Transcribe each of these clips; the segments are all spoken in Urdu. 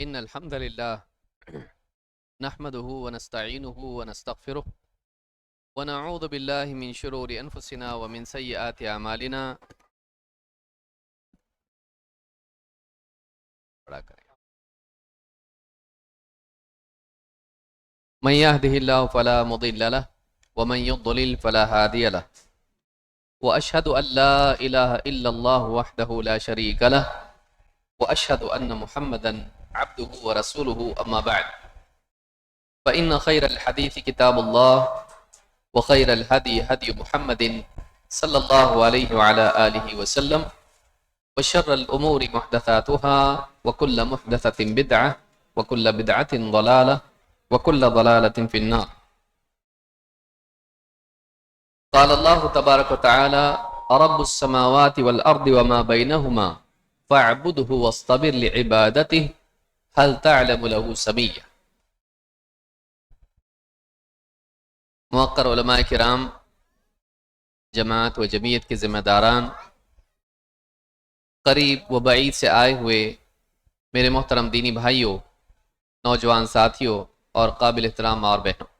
إن الحمد لله نحمده ونستعينه ونستغفره ونعوذ بالله من شرور أنفسنا ومن سيئات أعمالنا. من يهده الله فلا مضل له ومن يضلل فلا هادي له، وأشهد أن لا إله إلا الله وحده لا شريك له، وأشهد أن محمدا عبده ورسوله. أما بعد، فإن خير الحديث كتاب الله، وخير الهدي هدي محمد صلى الله عليه وعلى آله وسلم، وشر الأمور محدثاتها، وكل محدثة بدعة، وكل بدعة ضلالة، وكل ضلالة في النار. قال الله تبارك وتعالى: رب السماوات والأرض وما بينهما فاعبده واصطبر لعبادته هل تعلم له سميا. موقر علماء کرام، جماعت و جمعیت کے ذمہ داران، قریب و بعید سے آئے ہوئے میرے محترم دینی بھائیوں، نوجوان ساتھیوں اور قابل احترام ماں اور بہنوں،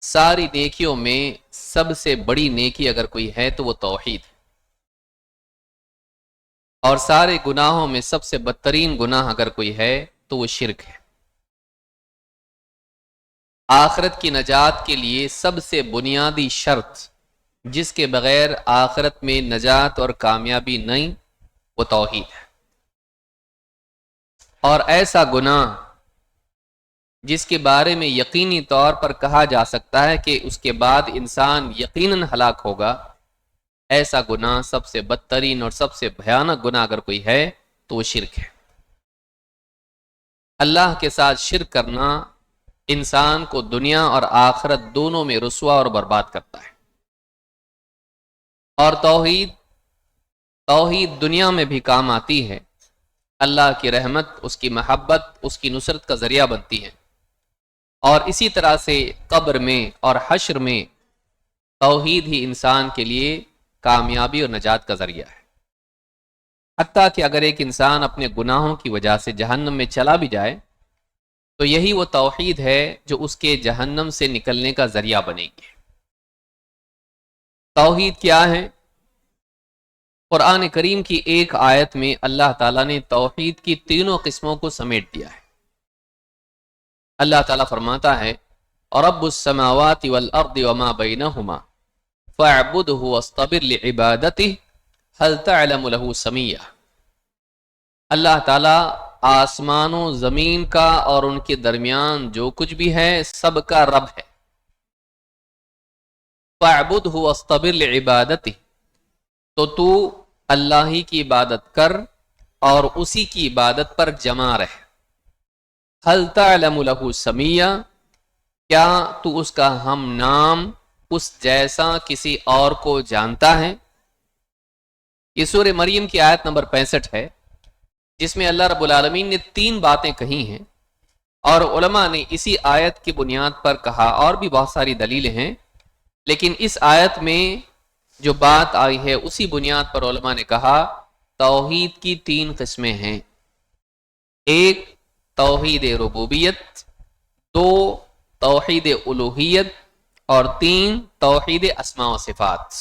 ساری نیکیوں میں سب سے بڑی نیکی اگر کوئی ہے تو وہ توحید ہے، اور سارے گناہوں میں سب سے بدترین گناہ اگر کوئی ہے تو وہ شرک ہے۔ آخرت کی نجات کے لیے سب سے بنیادی شرط جس کے بغیر آخرت میں نجات اور کامیابی نہیں، وہ توحید ہے۔ اور ایسا گناہ جس کے بارے میں یقینی طور پر کہا جا سکتا ہے کہ اس کے بعد انسان یقیناً ہلاک ہوگا، ایسا گناہ سب سے بدترین اور سب سے بھیانک گناہ اگر کوئی ہے تو وہ شرک ہے۔ اللہ کے ساتھ شرک کرنا انسان کو دنیا اور آخرت دونوں میں رسوا اور برباد کرتا ہے، اور توحید دنیا میں بھی کام آتی ہے، اللہ کی رحمت، اس کی محبت، اس کی نصرت کا ذریعہ بنتی ہے، اور اسی طرح سے قبر میں اور حشر میں توحید ہی انسان کے لیے کامیابی اور نجات کا ذریعہ ہے۔ حتیٰ کہ اگر ایک انسان اپنے گناہوں کی وجہ سے جہنم میں چلا بھی جائے تو یہی وہ توحید ہے جو اس کے جہنم سے نکلنے کا ذریعہ بنے گی۔ توحید کیا ہے؟ قرآن کریم کی ایک آیت میں اللہ تعالیٰ نے توحید کی تینوں قسموں کو سمیٹ دیا ہے۔ اللہ تعالیٰ فرماتا ہے: رب السماوات والارض وما بینہما فاعبدہ واصطبر لعبادتہ هل تعلم له سمیا۔ اللہ تعالیٰ آسمان و زمین کا اور ان کے درمیان جو کچھ بھی ہے سب کا رب ہے۔ فاعبدہ واصطبر لعبادتہ، تو اللہ ہی کی عبادت کر اور اسی کی عبادت پر جمع رہ۔ هل تعلم له سمیا، کیا تو اس کا ہم نام اس جیسا کسی اور کو جانتا ہے؟ یہ سورہ مریم کی آیت نمبر 65 ہے، جس میں اللہ رب العالمین نے 3 باتیں کہی ہیں، اور علماء نے اسی آیت کی بنیاد پر کہا، اور بھی بہت ساری دلیلیں ہیں، لیکن اس آیت میں جو بات آئی ہے اسی بنیاد پر علماء نے کہا توحید کی 3 قسمیں ہیں: ایک توحید ربوبیت، 2 توحید الوہیت، اور 3 توحید اسماء و صفات۔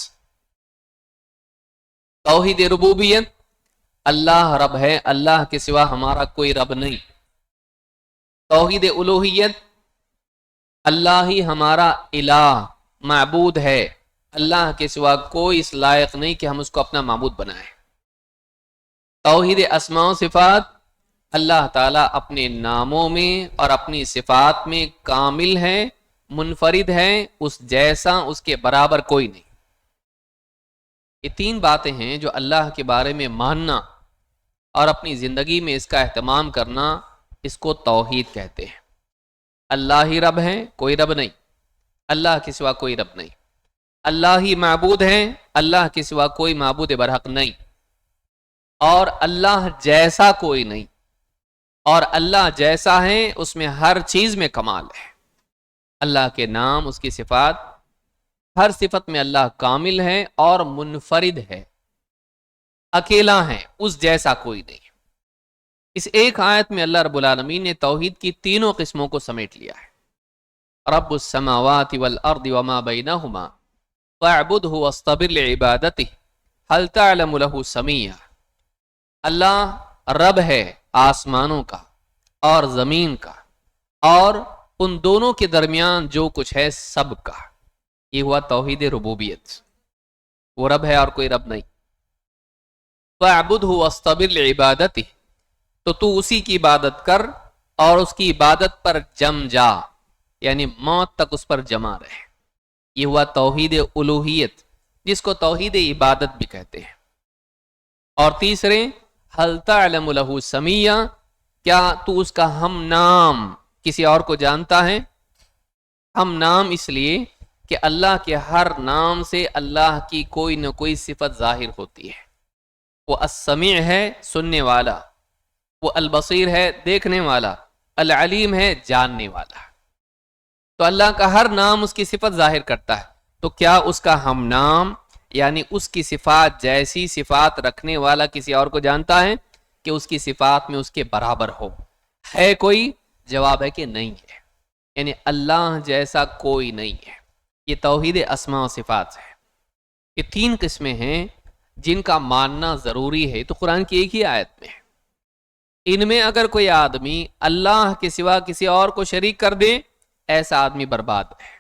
توحید ربوبیت، اللہ رب ہے، اللہ کے سوا ہمارا کوئی رب نہیں۔ توحید الوہیت، اللہ ہی ہمارا الہ، معبود ہے، اللہ کے سوا کوئی اس لائق نہیں کہ ہم اس کو اپنا معبود بنائیں۔ توحید اسماء و صفات، اللہ تعالیٰ اپنے ناموں میں اور اپنی صفات میں کامل ہے، منفرد ہے، اس جیسا اس کے برابر کوئی نہیں۔ یہ 3 باتیں ہیں جو اللہ کے بارے میں ماننا اور اپنی زندگی میں اس کا اہتمام کرنا، اس کو توحید کہتے ہیں۔ اللہ ہی رب ہے، کوئی رب نہیں، اللہ کے سوا کوئی رب نہیں۔ اللہ ہی معبود ہے، اللہ کے سوا کوئی معبود برحق نہیں، اور اللہ جیسا کوئی نہیں، اور اللہ جیسا ہے اس میں ہر چیز میں کمال ہے۔ اللہ کے نام، اس کی صفات ہر صفت میں اللہ کامل ہے اور منفرد ہے، اکیلا ہے، اس جیسا کوئی نہیں۔ اس ایک آیت میں اللہ رب العالمین نے توحید کی تینوں قسموں کو سمیٹ لیا ہے۔ رب السماوات والارض وما بینہما فاعبدہ واصطبر لعبادتہ هل تعلم له سمیہ۔ اللہ رب ہے آسمانوں کا اور زمین کا اور ان دونوں کے درمیان جو کچھ ہے سب کا۔ یہ ہوا توحید ربوبیت، وہ رب ہے اور کوئی رب نہیں۔ فاعبدہ واصطبر لعبادتہ، تو اسی کی عبادت کر اور اس کی عبادت پر جم جا، یعنی موت تک اس پر جمع رہے۔ یہ ہوا توحید الوہیت، جس کو توحید عبادت بھی کہتے ہیں۔ اور تیسرے، هل تعلم له سمیہ، کیا تو اس کا ہم نام کسی اور کو جانتا ہے؟ ہم نام اس لیے کہ اللہ کے ہر نام سے اللہ کی کوئی نہ کوئی صفت ظاہر ہوتی ہے۔ وہ السمیع ہے، سننے والا، وہ البصیر ہے، دیکھنے والا، العلیم ہے، جاننے والا۔ تو اللہ کا ہر نام اس کی صفت ظاہر کرتا ہے، تو کیا اس کا ہم نام یعنی اس کی صفات جیسی صفات رکھنے والا کسی اور کو جانتا ہے کہ اس کی صفات میں اس کے برابر ہو؟ ہے کوئی؟ جواب ہے کہ نہیں ہے، یعنی اللہ جیسا کوئی نہیں ہے۔ یہ توحید اسماء و صفات ہے۔ یہ تین قسمیں ہیں جن کا ماننا ضروری ہے، تو قرآن کی ایک ہی آیت میں ہے۔ ان میں اگر کوئی آدمی اللہ کے سوا کسی اور کو شریک کر دے، ایسا آدمی برباد ہے۔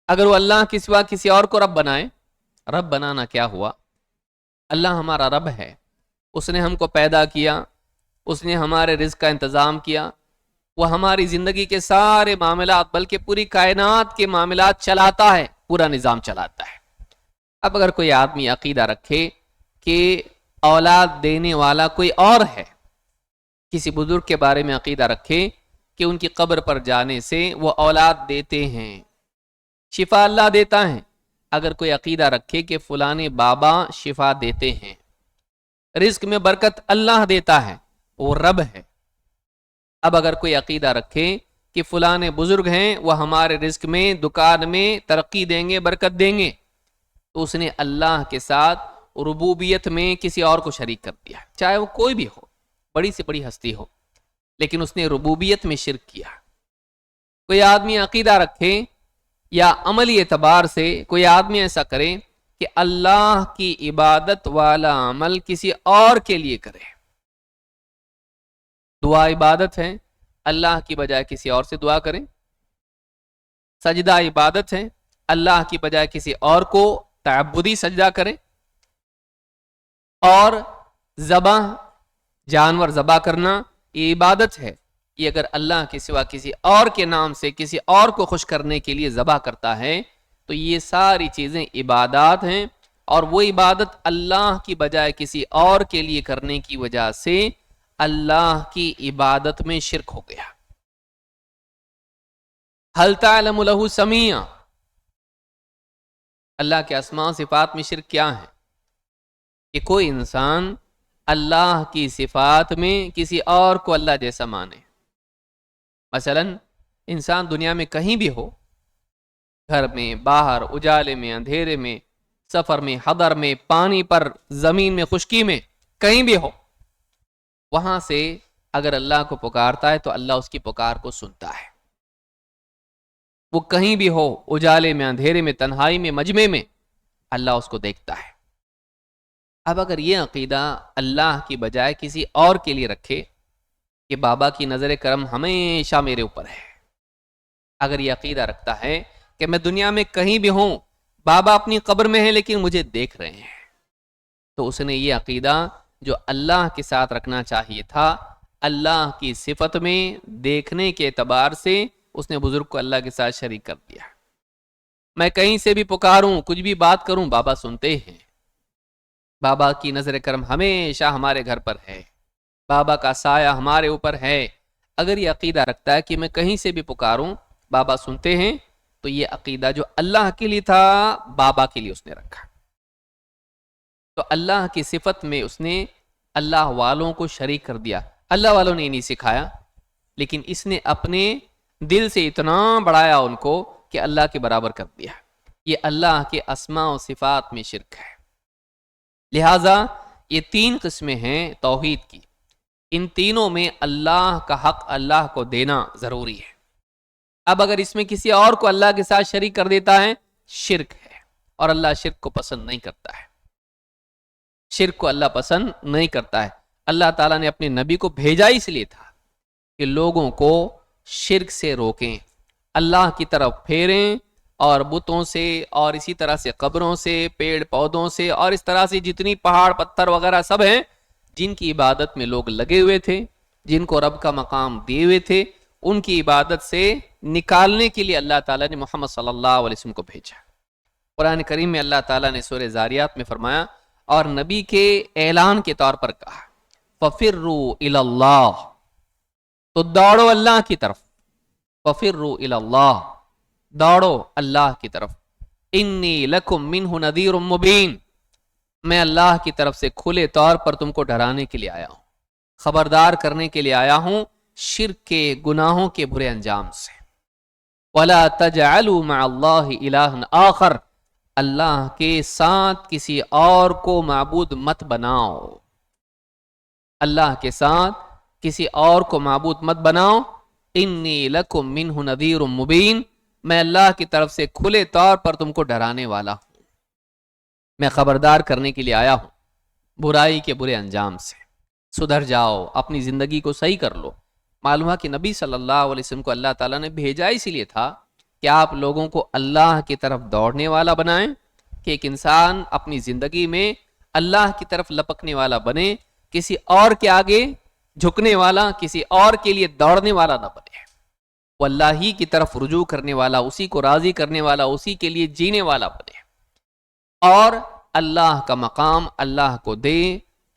اگر وہ اللہ کے سوا کسی اور کو رب بنائے، رب بنانا کیا ہوا؟ اللہ ہمارا رب ہے، اس نے ہم کو پیدا کیا، اس نے ہمارے رزق کا انتظام کیا، وہ ہماری زندگی کے سارے معاملات بلکہ پوری کائنات کے معاملات چلاتا ہے، پورا نظام چلاتا ہے۔ اب اگر کوئی آدمی عقیدہ رکھے کہ اولاد دینے والا کوئی اور ہے، کسی بزرگ کے بارے میں عقیدہ رکھے کہ ان کی قبر پر جانے سے وہ اولاد دیتے ہیں، شفا اللہ دیتا ہے، اگر کوئی عقیدہ رکھے کہ فلانے بابا شفا دیتے ہیں، رزق میں برکت اللہ دیتا ہے، وہ رب ہے۔ اب اگر کوئی عقیدہ رکھے کہ فلانے بزرگ ہیں، وہ ہمارے رزق میں، دکان میں ترقی دیں گے، برکت دیں گے، تو اس نے اللہ کے ساتھ ربوبیت میں کسی اور کو شریک کر دیا، چاہے وہ کوئی بھی ہو، بڑی سے بڑی ہستی ہو، لیکن اس نے ربوبیت میں شرک کیا۔ کوئی آدمی عقیدہ رکھے یا عملی اعتبار سے کوئی آدمی ایسا کرے کہ اللہ کی عبادت والا عمل کسی اور کے لیے کرے، دعا عبادت ہے، اللہ کی بجائے کسی اور سے دعا کریں، سجدہ عبادت ہے، اللہ کی بجائے کسی اور کو تعبدی سجدہ کریں، اور ذبح، جانور ذبح کرنا یہ عبادت ہے۔ یہ اگر اللہ کے سوا کسی اور کے نام سے کسی اور کو خوش کرنے کے لیے ذبح کرتا ہے تو یہ ساری چیزیں عبادات ہیں، اور وہ عبادت اللہ کی بجائے کسی اور کے لیے کرنے کی وجہ سے اللہ کی عبادت میں شرک ہو گیا۔ هل تعلم له سمیہ، اللہ کے اسماء صفات میں شرک کیا ہے؟ کہ کوئی انسان اللہ کی صفات میں کسی اور کو اللہ جیسا مانے۔ مثلا انسان دنیا میں کہیں بھی ہو، گھر میں، باہر، اجالے میں، اندھیرے میں، سفر میں، حضر میں، پانی پر، زمین میں، خشکی میں، کہیں بھی ہو، وہاں سے اگر اللہ کو پکارتا ہے تو اللہ اس کی پکار کو سنتا ہے۔ وہ کہیں بھی ہو، اجالے میں، اندھیرے میں، تنہائی میں، مجمع میں، اللہ اس کو دیکھتا ہے۔ اب اگر یہ عقیدہ اللہ کی بجائے کسی اور کے لیے رکھے کہ بابا کی نظر کرم ہمیشہ میرے اوپر ہے، اگر یہ عقیدہ رکھتا ہے کہ میں دنیا میں کہیں بھی ہوں، بابا اپنی قبر میں ہے لیکن مجھے دیکھ رہے ہیں، تو اس نے یہ عقیدہ جو اللہ کے ساتھ رکھنا چاہیے تھا، اللہ کی صفت میں دیکھنے کے اعتبار سے اس نے بزرگ کو اللہ کے ساتھ شریک کر دیا۔ میں کہیں سے بھی پکاروں، کچھ بھی بات کروں، بابا سنتے ہیں، بابا کی نظر کرم ہمیشہ ہمارے گھر پر ہے، بابا کا سایہ ہمارے اوپر ہے۔ اگر یہ عقیدہ رکھتا ہے کہ میں کہیں سے بھی پکاروں بابا سنتے ہیں، تو یہ عقیدہ جو اللہ کے لیے تھا بابا کے لیے اس نے رکھا۔ تو اللہ کی صفت میں اس نے اللہ والوں کو شریک کر دیا۔ اللہ والوں نے نہیں سکھایا، لیکن اس نے اپنے دل سے اتنا بڑھایا ان کو کہ اللہ کے برابر کر دیا۔ یہ اللہ کے اسماء و صفات میں شرک ہے۔ لہٰذا یہ 3 قسمیں ہیں توحید کی، ان تینوں میں اللہ کا حق اللہ کو دینا ضروری ہے۔ اب اگر اس میں کسی اور کو اللہ کے ساتھ شریک کر دیتا ہے، شرک ہے، اور اللہ شرک کو پسند نہیں کرتا ہے۔ شرک کو اللہ پسند نہیں کرتا ہے۔ اللہ تعالیٰ نے اپنے نبی کو بھیجا اس لیے تھا کہ لوگوں کو شرک سے روکیں، اللہ کی طرف پھیریں، اور بتوں سے اور اسی طرح سے قبروں سے، پیڑ پودوں سے، اور اس طرح سے جتنی پہاڑ پتھر وغیرہ سب ہیں جن کی عبادت میں لوگ لگے ہوئے تھے، جن کو رب کا مقام دیے ہوئے تھے، ان کی عبادت سے نکالنے کے لیے اللہ تعالیٰ نے محمد صلی اللہ علیہ وسلم کو بھیجا۔ قرآن کریم میں اللہ تعالیٰ نے سورہ زاریات میں فرمایا اور نبی کے اعلان کے طور پر کہا فَفِرُّوا إِلَى اللَّهِ، تو دوڑو اللہ کی طرف، فَفِرُّوا إِلَى اللَّهِ، دوڑو اللہ کی طرف، انی لکم منہ نذیر مبین، میں اللہ کی طرف سے کھلے طور پر تم کو ڈرانے کے لیے آیا ہوں، خبردار کرنے کے لیے آیا ہوں شرک کے گناہوں کے برے انجام سے۔ وَلَا تَجْعَلُوا مَعَ اللَّهِ إِلَٰهًا آخر، اللہ کے ساتھ کسی اور کو معبود مت بناؤ، اللہ کے ساتھ کسی اور کو معبود مت بناؤ، انی لکم منہ نذیر مبین، میں اللہ کی طرف سے کھلے طور پر تم کو ڈرانے والا ہوں، میں خبردار کرنے کے لیے آیا ہوں برائی کے برے انجام سے۔ سدھر جاؤ، اپنی زندگی کو صحیح کر لو۔ معلوم ہے کہ نبی صلی اللہ علیہ وسلم کو اللہ تعالیٰ نے بھیجا اسی لیے تھا کہ آپ لوگوں کو اللہ کی طرف دوڑنے والا بنائیں، کہ ایک انسان اپنی زندگی میں اللہ کی طرف لپکنے والا بنے، کسی اور کے آگے جھکنے والا، کسی اور کے لیے دوڑنے والا نہ بنے، وہ اللہ ہی کی طرف رجوع کرنے والا، اسی کو راضی کرنے والا، اسی کے لیے جینے والا بنے، اور اللہ کا مقام اللہ کو دے،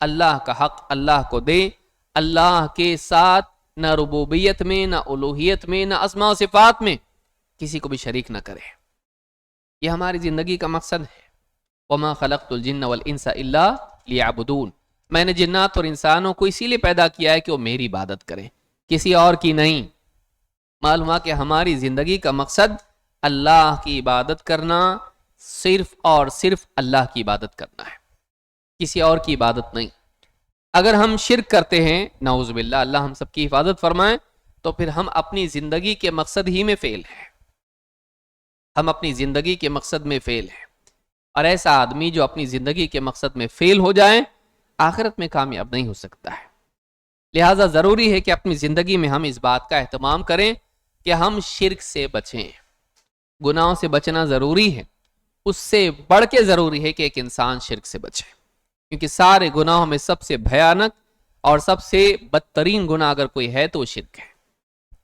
اللہ کا حق اللہ کو دے، اللہ کے ساتھ نہ ربوبیت میں، نہ الوہیت میں، نہ اسماء و صفات میں کسی کو بھی شریک نہ کرے۔ یہ ہماری زندگی کا مقصد ہے۔ وَمَا خَلَقْتُ الْجِنَّ وَالْإِنسَ إِلَّا لِيَعْبُدُونَ، میں نے جنات اور انسانوں کو اسی لیے پیدا کیا ہے کہ وہ میری عبادت کریں، کسی اور کی نہیں۔ معلوم ہے کہ ہماری زندگی کا مقصد اللہ کی عبادت کرنا، صرف اور صرف اللہ کی عبادت کرنا ہے، کسی اور کی عبادت نہیں۔ اگر ہم شرک کرتے ہیں، نعوذ باللہ، اللہ ہم سب کی حفاظت فرمائے، تو پھر ہم اپنی زندگی کے مقصد ہی میں فیل ہیں، ہم اپنی زندگی کے مقصد میں فیل ہیں۔ اور ایسا آدمی جو اپنی زندگی کے مقصد میں فیل ہو جائے، آخرت میں کامیاب نہیں ہو سکتا ہے۔ لہٰذا ضروری ہے کہ اپنی زندگی میں ہم اس بات کا اہتمام کریں کہ ہم شرک سے بچیں، گناہوں سے بچنا ضروری ہے، اس سے بڑھ کے ضروری ہے کہ ایک انسان شرک سے بچے، کیونکہ سارے گناہوں میں سب سے بھیانک اور سب سے بدترین گناہ اگر کوئی ہے تو وہ شرک ہے۔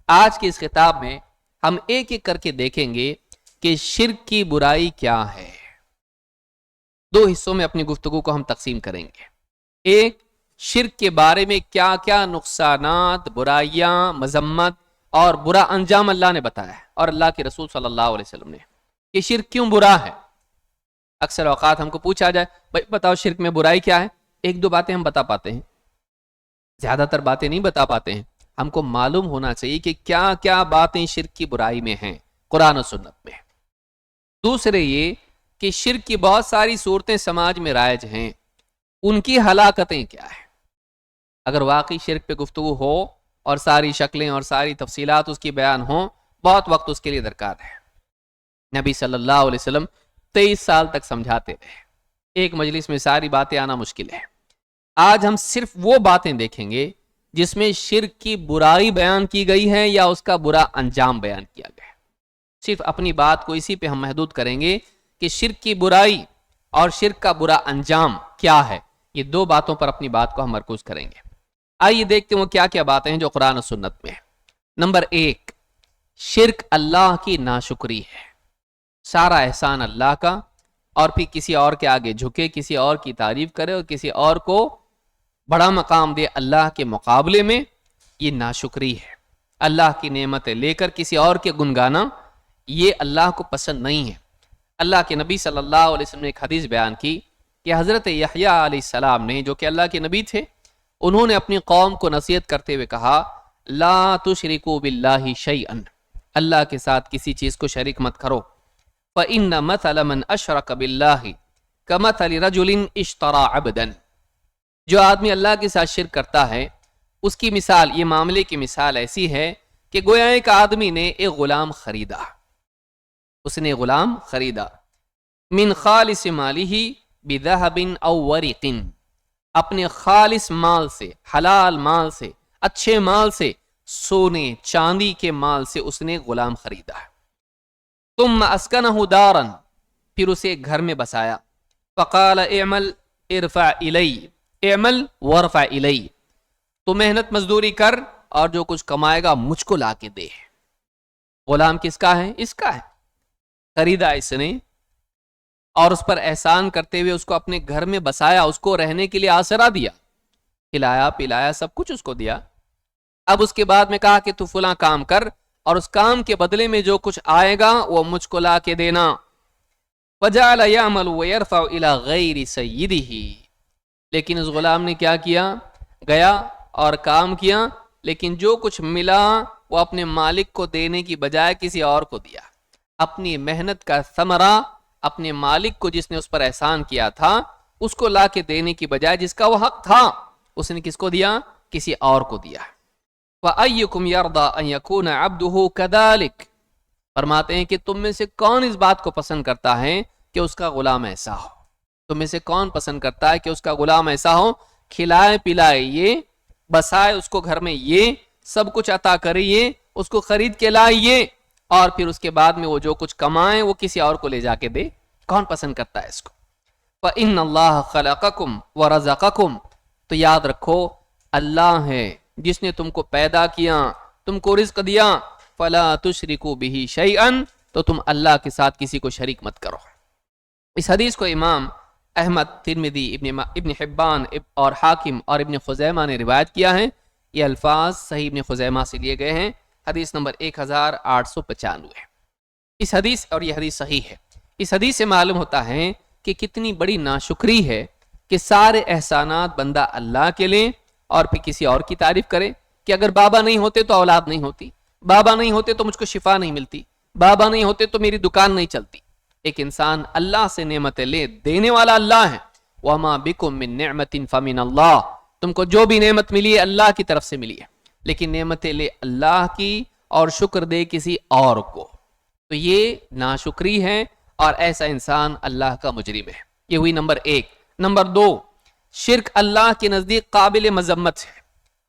آج کی اس خطاب میں ہم ایک ایک کر کے دیکھیں گے کہ شرک کی برائی کیا ہے۔ 2 حصوں میں اپنی گفتگو کو ہم تقسیم کریں گے۔ ایک، شرک کے بارے میں کیا کیا نقصانات، برائیاں، مذمت اور برا انجام اللہ نے بتایا ہے، اور اللہ کے رسول صلی اللہ علیہ وسلم نے، کہ شرک کیوں برا ہے۔ اکثر اوقات ہم کو پوچھا جائے بھائی بتاؤ شرک میں برائی کیا ہے، 1-2 باتیں ہم بتا پاتے ہیں، زیادہ تر باتیں نہیں بتا پاتے ہیں۔ ہم کو معلوم ہونا چاہیے کہ کیا کیا باتیں شرک کی برائی میں ہیں قرآن و سنت میں۔ دوسرے یہ کہ شرک کی بہت ساری صورتیں سماج میں رائج ہیں، ان کی ہلاکتیں کیا ہیں۔ اگر واقعی شرک پہ گفتگو ہو اور ساری شکلیں اور ساری تفصیلات اس کی بیان ہوں، بہت وقت اس کے لیے درکار ہے۔ نبی صلی اللہ علیہ وسلم 23 سال تک سمجھاتے رہے، ایک مجلس میں ساری باتیں آنا مشکل ہے۔ آج ہم صرف وہ باتیں دیکھیں گے جس میں شرک کی برائی بیان کی گئی ہے یا اس کا برا انجام بیان کیا گیا ہے۔ صرف اپنی بات کو اسی پہ ہم محدود کریں گے کہ شرک کی برائی اور شرک کا برا انجام کیا ہے، یہ 2 باتوں پر اپنی بات کو ہم مرکوز کریں گے۔ آئیے دیکھتے ہیں وہ کیا کیا باتیں ہیں جو قرآن و سنت میں ہیں۔ نمبر 1، شرک اللہ کی ناشکری ہے، سارا احسان اللہ کا، اور پھر کسی اور کے آگے جھکے، کسی اور کی تعریف کرے اور کسی اور کو بڑا مقام دے اللہ کے مقابلے میں، یہ ناشکری ہے۔ اللہ کی نعمتیں لے کر کسی اور کے گنگانا، یہ اللہ کو پسند نہیں ہے۔ اللہ کے نبی صلی اللہ علیہ وسلم نے ایک حدیث بیان کی کہ حضرت یحییٰ علیہ السلام نے، جو کہ اللہ کے نبی تھے، انہوں نے اپنی قوم کو نصیحت کرتے ہوئے کہا لا تشرکوا باللہ شیئا، اللہ کے ساتھ کسی چیز کو شریک مت کرو۔ فإن مثل من اشرک باللہ کمثل رجل اشترى عبدا، جو آدمی اللہ کے ساتھ شرک کرتا ہے اس کی مثال، یہ معاملے کی مثال ایسی ہے کہ گویا ایک آدمی نے ایک غلام خریدا، اس نے غلام خریدا، من خالص مالہ بذہب او ورق، اپنے خالص مال سے، حلال مال سے، اچھے مال سے، سونے چاندی کے مال سے اس نے غلام خریدا، ثم اسکنہ دارا، پھر اسے گھر میں بسایا، فقال اعمل ارفع الی، اعمل وارفع الی، تو محنت مزدوری کر اور جو کچھ کمائے گا مجھ کو لا کے دے۔ غلام کس کا ہے؟ اس کا ہے، خریدا اس نے اور اس پر احسان کرتے ہوئے اس کو اپنے گھر میں بسایا، اس کو رہنے کے لیے آسرا دیا، کھلایا پلایا سب کچھ اس کو دیا۔ اب اس کے بعد میں کہا کہ تو فلاں کام کر اور اس کام کے بدلے میں جو کچھ آئے گا وہ مجھ کو لا کے دینا۔ فجعل يعمل ويرفع الى غیر سیدہ، لیکن اس غلام نے کیا کیا؟ گیا اور کام کیا، لیکن جو کچھ ملا وہ اپنے مالک کو دینے کی بجائے کسی اور کو دیا، اپنی محنت کا ثمرہ اپنے مالک کو جس نے اس پر احسان کیا تھا اس کو لا کے دینے کی بجائے جس کا وہ حق تھا اس نے کس کو دیا؟ کسی اور کو دیا۔ وَأَيُّكُمْ يَرْضَىٰ أَن يَكُونَ عَبْدُهُ كَذَلِكَ، فرماتے ہیں کہ تم میں سے کون اس بات کو پسند کرتا ہے کہ اس کا غلام ایسا ہو؟ تم میں سے کون پسند کرتا ہے کہ اس کا غلام ایسا ہو، کھلائے پلائے یہ، بسائے اس کو گھر میں یہ، سب کچھ عطا کرے یہ، اس کو خرید کے لائے یہ، اور پھر اس کے بعد میں وہ جو کچھ کمائے وہ کسی اور کو لے جا کے دے؟ کون پسند کرتا ہے اس کو؟ فَإِنَّ اللَّهَ خَلَقَكُمْ وَرَزَقَكُمْ، تو یاد رکھو اللہ ہے جس نے تم کو پیدا کیا، تم کو رزق دیا، فَلَا تُشْرِكُوا بِهِ شَيْئًا، تو تم اللہ کے ساتھ کسی کو شریک مت کرو۔ اس حدیث کو امام احمد، ترمذی، ابن حبان اور حاکم اور ابن خزیمہ نے روایت کیا ہے۔ یہ الفاظ صحیح ابن خزیمہ سے لیے گئے ہیں، حدیث نمبر 1895 ہے۔ اس حدیث، اور یہ حدیث صحیح ہے، اس حدیث سے معلوم ہوتا ہے کہ کتنی بڑی ناشکری ہے کہ سارے احسانات بندہ اللہ کے لیں اور پھر کسی اور کی تعریف کرے، کہ اگر بابا نہیں ہوتے تو اولاد نہیں ہوتی، بابا نہیں ہوتے تو مجھ کو شفا نہیں ملتی، بابا نہیں ہوتے تو میری دکان نہیں چلتی۔ ایک انسان اللہ سے نعمتیں لے، دینے والا اللہ ہے۔ وَمَا بِكُم مِّن نِّعْمَةٍ فَمِنَ اللَّهِ، تم کو جو بھی نعمت ملی ہے اللہ کی طرف سے ملی ہے، لیکن نعمتیں لے اللہ کی اور شکر دے کسی اور کو، تو یہ ناشکری ہے اور ایسا انسان اللہ کا مجرم ہے۔ یہ ہوئی نمبر 1۔ نمبر 2، شرک اللہ کے نزدیک قابل مذمت ہے،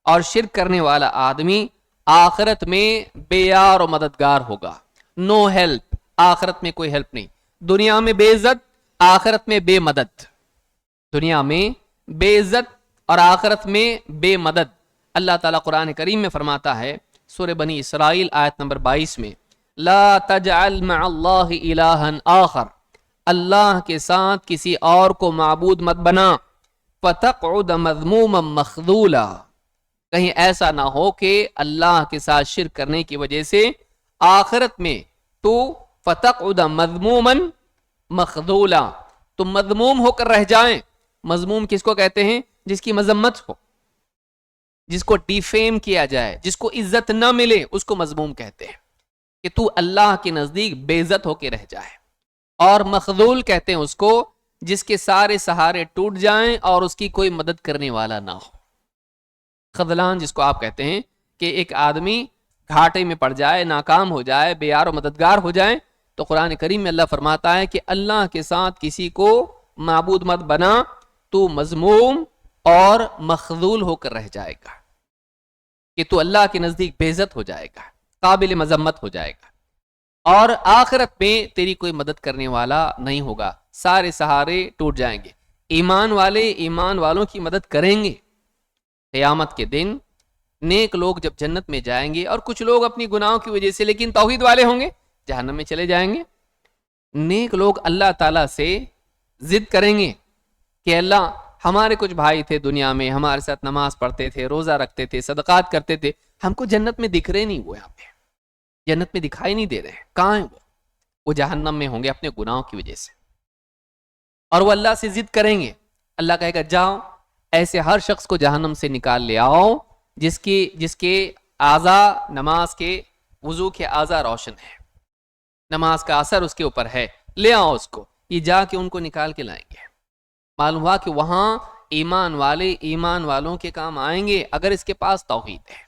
اور شرک کرنے والا آدمی آخرت میں بے یار و مددگار ہوگا۔ نو ہیلپ، آخرت میں کوئی ہیلپ نہیں، دنیا میں بے عزت، آخرت میں بے مدد، دنیا میں بے عزت اور آخرت میں بے مدد۔ اللہ تعالیٰ قرآن کریم میں فرماتا ہے، سورہ بنی اسرائیل آیت نمبر 22 میں، لا تجعل مع اللہ الہا آخر، اللہ کے ساتھ کسی اور کو معبود مت بنا، فتقعد مذموما مخذولا، کہیں ایسا نہ ہو کہ اللہ کے ساتھ شرک کرنے کی وجہ سے آخرت میں تو فتقعد مذموما مخذولا، تو مذموم ہو کر رہ جائیں۔ مذموم کس کو کہتے ہیں؟ جس کی مذمت ہو، جس کو ڈیفیم کیا جائے، جس کو عزت نہ ملے، اس کو مذموم کہتے ہیں، کہ تو اللہ کے نزدیک بے عزت ہو کے رہ جائے۔ اور مخذول کہتے ہیں اس کو جس کے سارے سہارے ٹوٹ جائیں اور اس کی کوئی مدد کرنے والا نہ ہو۔ خذلان جس کو آپ کہتے ہیں کہ ایک آدمی گھاٹے میں پڑ جائے، ناکام ہو جائے، بے یار و مددگار ہو جائے، تو قرآن کریم میں اللہ فرماتا ہے کہ اللہ کے ساتھ کسی کو معبود مت بنا، تو مذموم اور مخذول ہو کر رہ جائے گا، کہ تو اللہ کے نزدیک بے عزت ہو جائے گا، قابل مذمت ہو جائے گا، اور آخرت میں تیری کوئی مدد کرنے والا نہیں ہوگا، سارے سہارے ٹوٹ جائیں گے۔ ایمان والے ایمان والوں کی مدد کریں گے۔ قیامت کے دن نیک لوگ جب جنت میں جائیں گے اور کچھ لوگ اپنی گناہوں کی وجہ سے لیکن توحید والے ہوں گے جہنم میں چلے جائیں گے۔ نیک لوگ اللہ تعالیٰ سے ضد کریں گے کہ اللہ، ہمارے کچھ بھائی تھے دنیا میں، ہمارے ساتھ نماز پڑھتے تھے، روزہ رکھتے تھے، صدقات کرتے تھے، ہم کو جنت میں دکھ رہے نہیں، وہ یہاں پہ جنت میں دکھائی نہیں دے رہے، کہاں ہیں وہ جہنم میں ہوں گے اپنے گناہوں کی وجہ سے، اور وہ اللہ سے ضد کریں گے۔ اللہ کہے گا جاؤ ایسے ہر شخص کو جہنم سے نکال لے آؤ جس کے اعضاء، نماز کے، وضو کے اعضاء روشن ہیں، نماز کا اثر اس کے اوپر ہے، لے آؤ اس کو، یہ جا کے ان کو نکال کے لائیں گے۔ معلوم ہوا کہ وہاں ایمان والے ایمان والوں کے کام آئیں گے اگر اس کے پاس توحید ہے،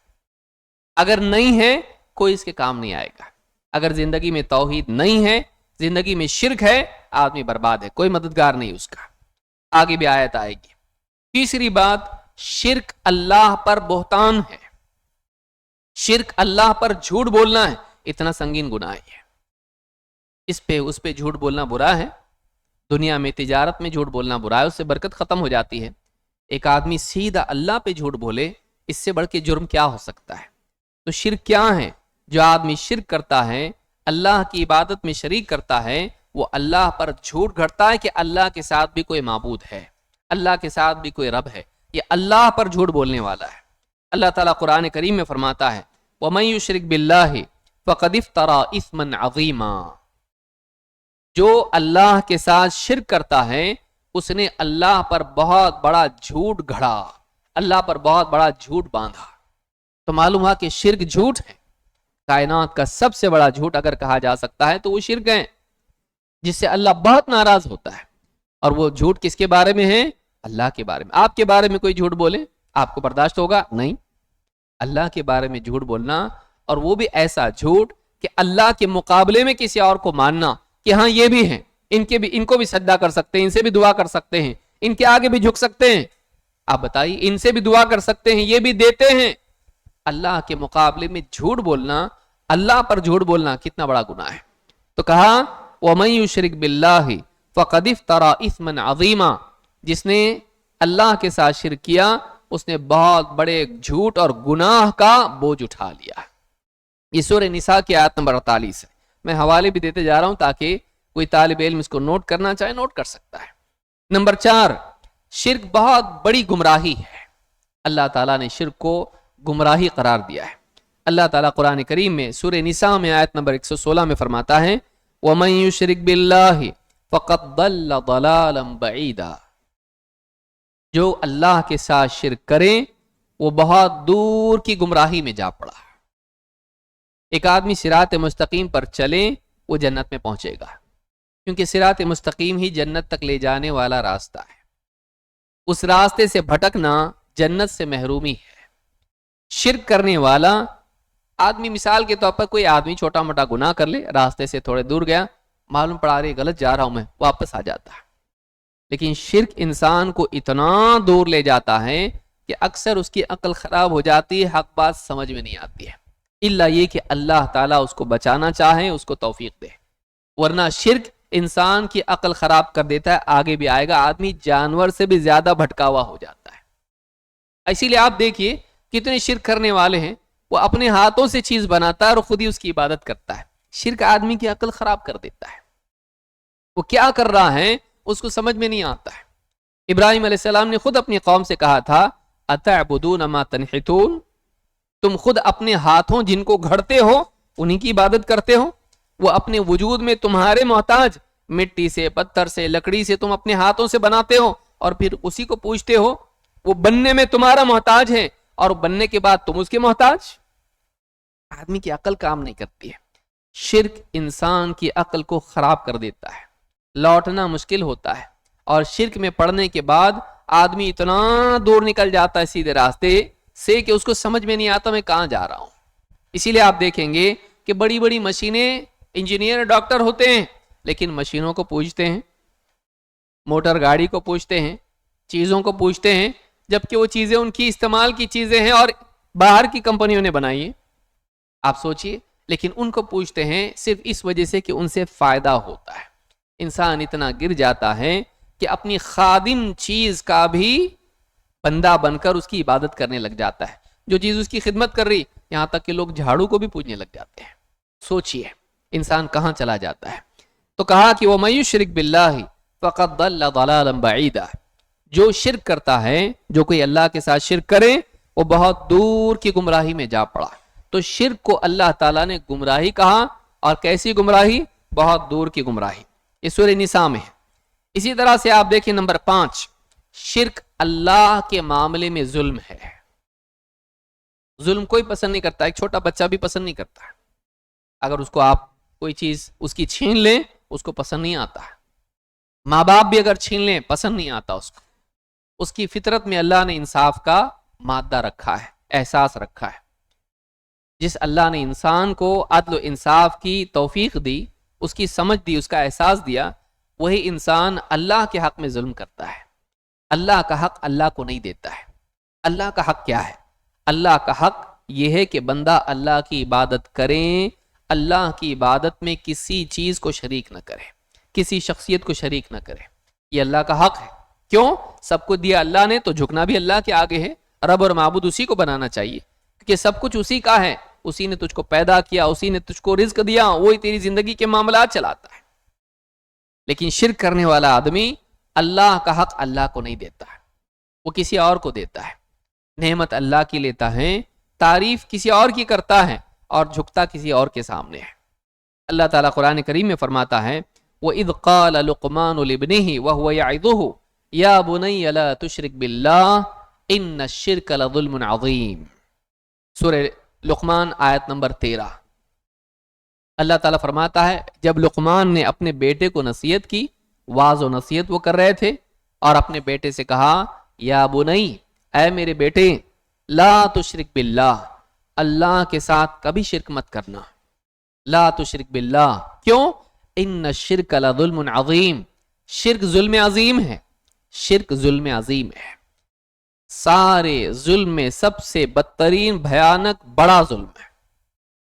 اگر نہیں ہے کوئی اس کے کام نہیں آئے گا۔ اگر زندگی میں توحید نہیں ہے، زندگی میں شرک ہے، آدمی برباد ہے، کوئی مددگار نہیں اس کا۔ آگے بھی آیت آئے گی۔ تیسری بات، شرک اللہ پر بہتان ہے، شرک اللہ پر جھوٹ بولنا ہے، اتنا سنگین گناہ ہے۔ اس پہ جھوٹ بولنا برا ہے، دنیا میں تجارت میں جھوٹ بولنا برا ہے، اس سے برکت ختم ہو جاتی ہے۔ ایک آدمی سیدھا اللہ پہ جھوٹ بولے، اس سے بڑھ کے جرم کیا ہو سکتا ہے؟ تو شرک کیا ہے؟ جو آدمی شرک کرتا ہے، اللہ کی عبادت میں شریک کرتا ہے، وہ اللہ پر جھوٹ گھڑتا ہے کہ اللہ کے ساتھ بھی کوئی معبود ہے، اللہ کے ساتھ بھی کوئی رب ہے، یہ اللہ پر جھوٹ بولنے والا ہے۔ اللہ تعالیٰ قرآن کریم میں فرماتا ہے وَمَن يُشْرِكْ بِاللَّهِ فَقَدِ افْتَرَىٰ إِثْمًا عَظِيمًا، جو اللہ کے ساتھ شرک کرتا ہے اس نے اللہ پر بہت بڑا جھوٹ گھڑا، اللہ پر بہت بڑا جھوٹ باندھا۔ تو معلوم ہوا کہ شرک جھوٹ ہے، کائنات کا سب سے بڑا جھوٹ اگر کہا جا سکتا ہے تو وہ شرک ہے، جس سے اللہ بہت ناراض ہوتا ہے۔ اور وہ جھوٹ کس کے بارے میں ہے؟ اللہ کے بارے میں۔ آپ کے بارے میں کوئی جھوٹ بولے آپ کو برداشت ہوگا؟ نہیں۔ اللہ کے بارے میں جھوٹ بولنا، اور وہ بھی ایسا جھوٹ کہ اللہ کے مقابلے میں کسی اور کو ماننا کہ ہاں یہ بھی ہیں، ان کو بھی سجدہ کر سکتے ہیں، ان سے بھی دعا کر سکتے ہیں، ان کے آگے بھی جھک سکتے ہیں۔ آپ بتائیے، ان سے بھی دعا کر سکتے ہیں، یہ بھی دیتے ہیں۔ اللہ کے مقابلے میں جھوٹ بولنا، اللہ پر جھوٹ بولنا کتنا بڑا گناہ ہے۔ تو کہا وَمَن يُشْرِكْ بِاللَّهِ فَقَدِ افْتَرَىٰ إِثْمًا عَظِيمًا، جس نے اللہ کے ساتھ شرک کیا اس نے بہت بڑے جھوٹ اور گناہ کا بوجھ اٹھا لیا۔ یہ سورہ نساء کی آیت نمبر 48 ہے۔ میں حوالے بھی دیتے جا رہا ہوں تاکہ کوئی طالب علم اس کو نوٹ کرنا چاہے نوٹ کر سکتا ہے۔ نمبر 4، شرک بہت بڑی گمراہی ہے۔ اللہ تعالیٰ نے شرک کو گمراہی قرار دیا ہے۔ اللہ تعالیٰ قرآن کریم میں سورہ نساء میں آیت نمبر 116 میں فرماتا ہے وَمَن يُشْرِكْ بِاللَّهِ فَقَدْ ضَلَّ ضَلَالًا بَعِيدًا، جو اللہ کے ساتھ شرک کرے وہ بہت دور کی گمراہی میں جا پڑا۔ ایک آدمی صراط مستقیم پر چلے وہ جنت میں پہنچے گا، کیونکہ صراط مستقیم ہی جنت تک لے جانے والا راستہ ہے۔ اس راستے سے بھٹکنا جنت سے محرومی ہے۔ شرک کرنے والا آدمی، مثال کے طور پر کوئی آدمی چھوٹا موٹا گناہ کر لے، راستے سے تھوڑے دور گیا، معلوم پڑا رہے غلط جا رہا ہوں میں، واپس آ جاتا ہے۔ لیکن شرک انسان کو اتنا دور لے جاتا ہے کہ اکثر اس کی عقل خراب ہو جاتی ہے، حق بات سمجھ میں نہیں آتی ہے، الا یہ کہ اللہ تعالیٰ اس کو بچانا چاہے، اس کو توفیق دے، ورنہ شرک انسان کی عقل خراب کر دیتا ہے۔ آگے بھی آئے گا، آدمی جانور سے بھی زیادہ بھٹکا ہوا ہو جاتا ہے۔ اسی لیے آپ دیکھیے کتنے شرک کرنے والے ہیں، وہ اپنے ہاتھوں سے چیز بناتا ہے اور خود ہی اس کی عبادت کرتا ہے۔ شرک آدمی کی عقل خراب کر دیتا ہے، وہ کیا کر رہا ہے اس کو سمجھ میں نہیں آتا ہے۔ ابراہیم علیہ السلام نے خود اپنی قوم سے کہا تھا اتعبدون ما تنحتون، تم خود اپنے ہاتھوں جن کو گھڑتے ہو انہی کی عبادت کرتے ہو، وہ اپنے وجود میں تمہارے محتاج، مٹی سے، پتھر سے، لکڑی سے تم اپنے ہاتھوں سے بناتے ہو اور پھر اسی کو پوجتے ہو، وہ بننے میں تمہارا محتاج ہے اور بننے کے بعد تم اس کے محتاج۔ آدمی کی عقل کام نہیں کرتی ہے۔ شرک انسان کی عقل کو خراب کر دیتا ہے، لوٹنا مشکل ہوتا ہے، اور شرک میں پڑنے کے بعد آدمی اتنا دور نکل جاتا ہے سیدھے راستے سے کہ اس کو سمجھ میں نہیں آتا میں کہاں جا رہا ہوں۔ اسی لیے آپ دیکھیں گے کہ بڑی بڑی مشینیں، انجینئر، ڈاکٹر ہوتے ہیں لیکن مشینوں کو پوجتے ہیں، موٹر گاڑی کو پوجتے ہیں، چیزوں کو پوجتے ہیں، جبکہ وہ چیزیں ان کی استعمال کی چیزیں ہیں اور باہر کی کمپنیوں نے بنائی ہیں۔ آپ سوچئے، لیکن ان کو پوجتے ہیں صرف اس وجہ سے کہ ان سے فائدہ ہوتا ہے۔ انسان اتنا گر جاتا ہے کہ اپنی خادم چیز کا بھی بندہ بن کر اس کی عبادت کرنے لگ جاتا ہے، جو چیز اس کی خدمت کر رہی، یہاں تک کہ لوگ جھاڑو کو بھی پوجنے لگ جاتے ہیں۔ سوچئے انسان کہاں چلا جاتا ہے۔ تو کہا کہ وَمَن يُشْرِكْ بِاللَّهِ فَقَدْ ضَلَّ ضَلَالًا بَعِيدًا، جو شرک کرتا ہے، جو کوئی اللہ کے ساتھ شرک کرے وہ بہت دور کی گمراہی میں جا پڑا۔ تو شرک کو اللہ تعالیٰ نے گمراہی کہا، اور کیسی گمراہی؟ بہت دور کی گمراہی۔ یہ سورہ نساء میں ہے۔ اسی طرح سے آپ دیکھیں نمبر 5، شرک اللہ کے معاملے میں ظلم ہے۔ ظلم کوئی پسند نہیں کرتا، ایک چھوٹا بچہ بھی پسند نہیں کرتا۔ اگر اس کو آپ کوئی چیز اس کی چھین لیں اس کو پسند نہیں آتا ہے. ماں باپ بھی اگر چھین لیں پسند نہیں آتا اس کو. اس کی فطرت میں اللہ نے انصاف کا مادہ رکھا ہے, احساس رکھا ہے. جس اللہ نے انسان کو عدل و انصاف کی توفیق دی, اس کی سمجھ دی, اس کا احساس دیا, وہی انسان اللہ کے حق میں ظلم کرتا ہے. اللہ کا حق اللہ کو نہیں دیتا ہے. اللہ کا حق کیا ہے؟ اللہ کا حق یہ ہے کہ بندہ اللہ کی عبادت کریں, اللہ کی عبادت میں کسی چیز کو شریک نہ کرے, کسی شخصیت کو شریک نہ کرے. یہ اللہ کا حق ہے. کیوں؟ سب کو دیا اللہ نے تو جھکنا بھی اللہ کے آگے ہے. رب اور معبود اسی کو بنانا چاہیے کیونکہ سب کچھ اسی کا ہے. اسی نے تجھ کو پیدا کیا, اسی نے تجھ کو رزق دیا, وہی تیری زندگی کے معاملات چلاتا ہے. لیکن شرک کرنے والا آدمی اللہ کا حق اللہ کو نہیں دیتا ہے, وہ کسی اور کو دیتا ہے. نعمت اللہ کی لیتا ہے, تعریف کسی اور کی کرتا ہے اور جھکتا کسی اور کے سامنے ہے. اللہ تعالیٰ قرآن کریم میں فرماتا ہے وَإِذْ قَالَ لُقْمَانُ لِابْنِهِ وَهُوَ يَعِظُهُ يَا بُنَيَّ لَا تُشْرِكْ بِاللَّهِ إِنَّ الشِّرْكَ لَظُلْمٌ عَظِيمٌ. سورہ لقمان آیت نمبر 13. اللہ تعالیٰ فرماتا ہے جب لقمان نے اپنے بیٹے کو نصیحت کی, واعظ و نصیحت وہ کر رہے تھے, اور اپنے بیٹے سے کہا یا بنی, اے میرے بیٹے, لا تشرک باللہ, اللہ کے ساتھ کبھی شرک مت کرنا. لا تشرک باللہ, کیوں؟ ان الشرک لظلم عظیم, شرک ظلم عظیم ہے. شرک ظلم عظیم ہے. سارے ظلم میں سب سے بدترین بھیانک بڑا ظلم ہے.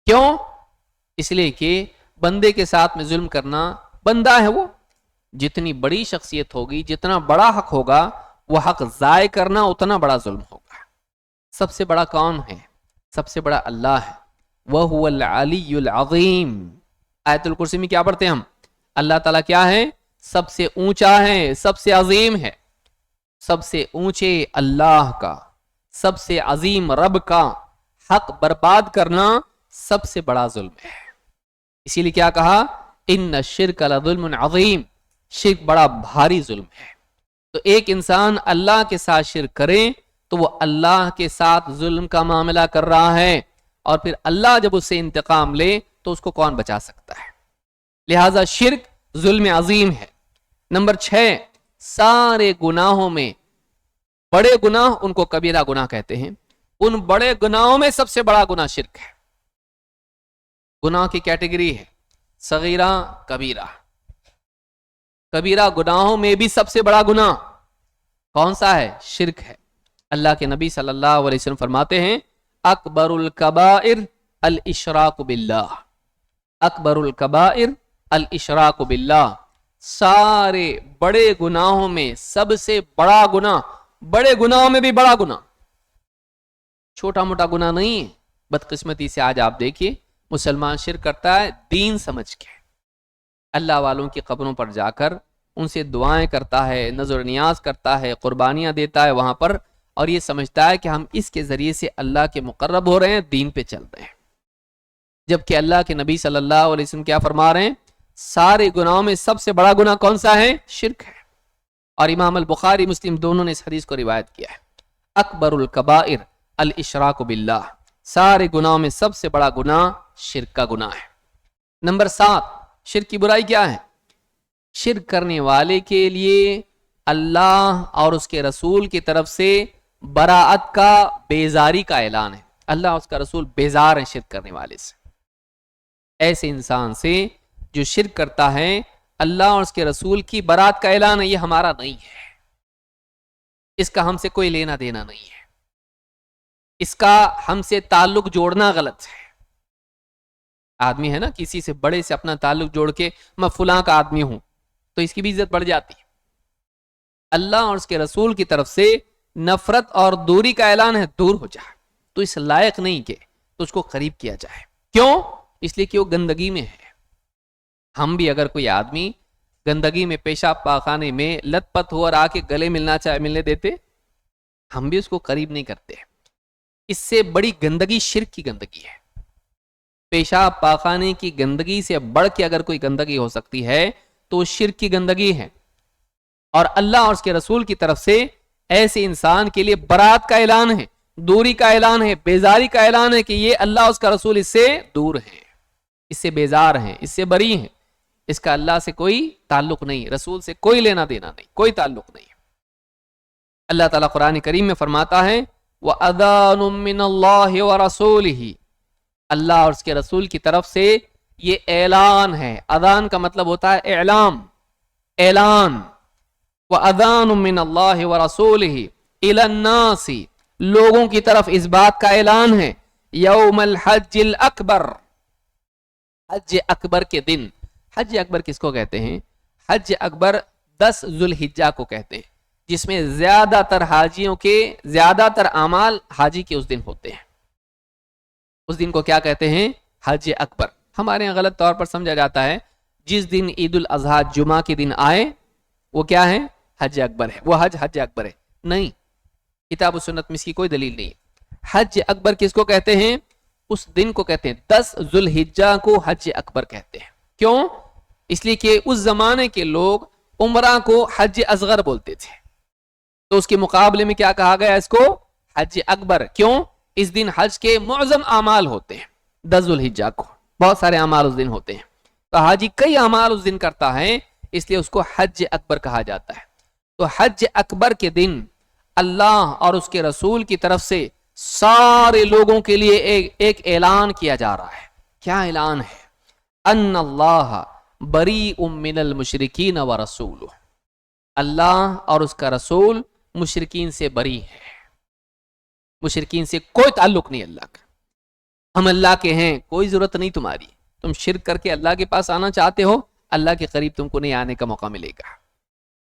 کیوں؟ اس لیے کہ بندے کے ساتھ میں ظلم کرنا, بندہ ہے وہ, جتنی بڑی شخصیت ہوگی, جتنا بڑا حق ہوگا, وہ حق ضائع کرنا اتنا بڑا ظلم ہوگا. سب سے بڑا کون ہے؟ سب سے بڑا اللہ ہے. وَهُوَ الْعَلِيُّ الْعَظِيمُ. آیت الکرسی میں کیا پڑھتے ہیں ہم؟ اللہ تعالیٰ کیا ہے؟ سب سے اونچا ہے, سب سے عظیم ہے. سب سے اونچے اللہ کا, سب سے عظیم رب کا حق برباد کرنا سب سے بڑا ظلم ہے. اسی لیے کیا کہا؟ ان الشرک لظلم عظیم, شرک بڑا بھاری ظلم ہے. تو ایک انسان اللہ کے ساتھ شرک کرے تو وہ اللہ کے ساتھ ظلم کا معاملہ کر رہا ہے, اور پھر اللہ جب اس سے انتقام لے تو اس کو کون بچا سکتا ہے؟ لہذا شرک ظلم عظیم ہے. نمبر 6, سارے گناہوں میں بڑے گناہ, ان کو کبیرہ گناہ کہتے ہیں, ان بڑے گناہوں میں سب سے بڑا گناہ شرک ہے. گناہ کی کیٹیگری ہے صغیرہ, کبیرہ. کبیرہ گناہوں میں بھی سب سے بڑا گناہ کون سا ہے؟ شرک ہے. اللہ کے نبی صلی اللہ علیہ وسلم فرماتے ہیں اکبر الکبائر الاشراک باللہ. اکبر الکبائر الاشراک باللہ. سارے بڑے گناہوں میں سب سے بڑا گناہ, بڑے گناہوں میں بھی بڑا گناہ, چھوٹا موٹا گناہ نہیں ہے. بدقسمتی سے آج آپ دیکھیے مسلمان شرک کرتا ہے دین سمجھ کے, اللہ والوں کی قبروں پر جا کر ان سے دعائیں کرتا ہے, نذر و نیاز کرتا ہے, قربانیاں دیتا ہے وہاں پر, اور یہ سمجھتا ہے کہ ہم اس کے ذریعے سے اللہ کے مقرب ہو رہے ہیں, دین پہ چل رہے ہیں. جبکہ اللہ کے نبی صلی اللہ علیہ وسلم کیا فرما رہے ہیں؟ سارے گناہوں میں سب سے بڑا گناہ کون سا ہے؟ شرک ہے. اور امام البخاری مسلم دونوں نے اس حدیث کو روایت کیا ہے. اکبر الکبائر الاشراک باللہ. سارے گناہوں میں سب سے بڑا گناہ شرک کا گناہ ہے. نمبر 7, شرک کی برائی کیا ہے؟ شرک کرنے والے کے لیے اللہ اور اس کے رسول کی طرف سے براءت کا, بیزاری کا اعلان ہے. اللہ اور اس کا رسول بیزار ہیں شرک کرنے والے سے. ایسے انسان سے جو شرک کرتا ہے, اللہ اور اس کے رسول کی برات کا اعلان ہے, یہ ہمارا نہیں ہے, اس کا ہم سے کوئی لینا دینا نہیں ہے, اس کا ہم سے تعلق جوڑنا غلط ہے. آدمی ہے نا, کسی سے بڑے سے اپنا تعلق جوڑ کے میں فلاں کا آدمی ہوں تو اس کی بھی عزت بڑھ جاتی ہے. اللہ اور اس کے رسول کی طرف سے نفرت اور دوری کا اعلان ہے, دور ہو جا, تو اس لائق نہیں کہ تجھ کو قریب کیا جائے. کیوں؟ اس لیے کہ وہ گندگی میں ہے. ہم بھی اگر کوئی آدمی گندگی میں, پیشاب پاخانے میں لت پت ہو اور آ کے گلے ملنا چاہے, ملنے دیتے, ہم بھی اس کو قریب نہیں کرتے. اس سے بڑی گندگی شرک کی گندگی ہے. پیشاب پاخانے کی گندگی سے بڑھ کے اگر کوئی گندگی ہو سکتی ہے تو شرک کی گندگی ہے. اور اللہ اور اس کے رسول کی طرف سے ایسے انسان کے لیے برات کا اعلان ہے, دوری کا اعلان ہے, بیزاری کا اعلان ہے کہ یہ اللہ اور اس کا رسول اس سے دور ہے. اس سے بیزار ہیں، اس سے بری ہیں، اس کا اللہ سے کوئی تعلق نہیں، رسول سے کوئی لینا دینا نہیں، کوئی تعلق نہیں۔ اللہ تعالیٰ قرآن کریم میں فرماتا ہے وَأَذَانٌ مِّنَ اللَّهِ وَرَسُولِهِ، اللہ اور اس کے رسول کی طرف سے یہ اعلان ہے۔ اذان کا مطلب ہوتا ہے اعلام، اعلان۔ وَأَذَانٌ مِّنَ اللَّهِ وَرَسُولِهِ إِلَى النَّاسِ، لوگوں کی طرف اس بات کا اعلان ہے، یوم الحج الاکبر، حج اکبر کے دن۔ حج اکبر کس کو کہتے ہیں؟ حج اکبر 10 ذوالحجہ کو کہتے ہیں، جس میں زیادہ تر حاجیوں کے زیادہ تر اعمال حاجی کے اس دن ہوتے ہیں۔ اس دن کو کیا کہتے ہیں؟ حج اکبر۔ ہمارے یہاں غلط طور پر سمجھا جاتا ہے جس دن عید الاضحیٰ جمعہ کے دن آئے وہ کیا ہے؟ حج اکبر ہے، وہ حج اکبر ہے۔ نہیں، کتاب و سنت میں اس کی کوئی دلیل نہیں۔ حج اکبر کس کو کہتے ہیں؟ اس دن کو کہتے ہیں 10 ذوالحجہ کو حج اکبر کہتے ہیں۔ کیوں؟ اس لیے کہ اس زمانے کے لوگ عمرہ کو حج اصغر بولتے تھے، تو اس کے مقابلے میں کیا کہا گیا اس کو؟ حج اکبر۔ کیوں؟ اس دن حج کے معظم اعمال ہوتے ہیں، 10 ذوالحجہ کو بہت سارے اعمال اس دن ہوتے ہیں، تو حاجی کئی اعمال اس دن کرتا ہے، اس لیے اس کو حج اکبر کہا جاتا ہے۔ تو حج اکبر کے دن اللہ اور اس کے رسول کی طرف سے سارے لوگوں کے لیے ایک اعلان کیا جا رہا ہے۔ کیا اعلان ہے؟ ان اللہ بریء من المشرکین ورسولہ، اللہ اور اس کا رسول مشرکین سے بری ہے، مشرکین سے کوئی تعلق نہیں اللہ کا۔ ہم اللہ کے ہیں، کوئی ضرورت نہیں تمہاری، تم شرک کر کے اللہ کے پاس آنا چاہتے ہو، اللہ کے قریب تم کو نہیں آنے کا موقع ملے گا،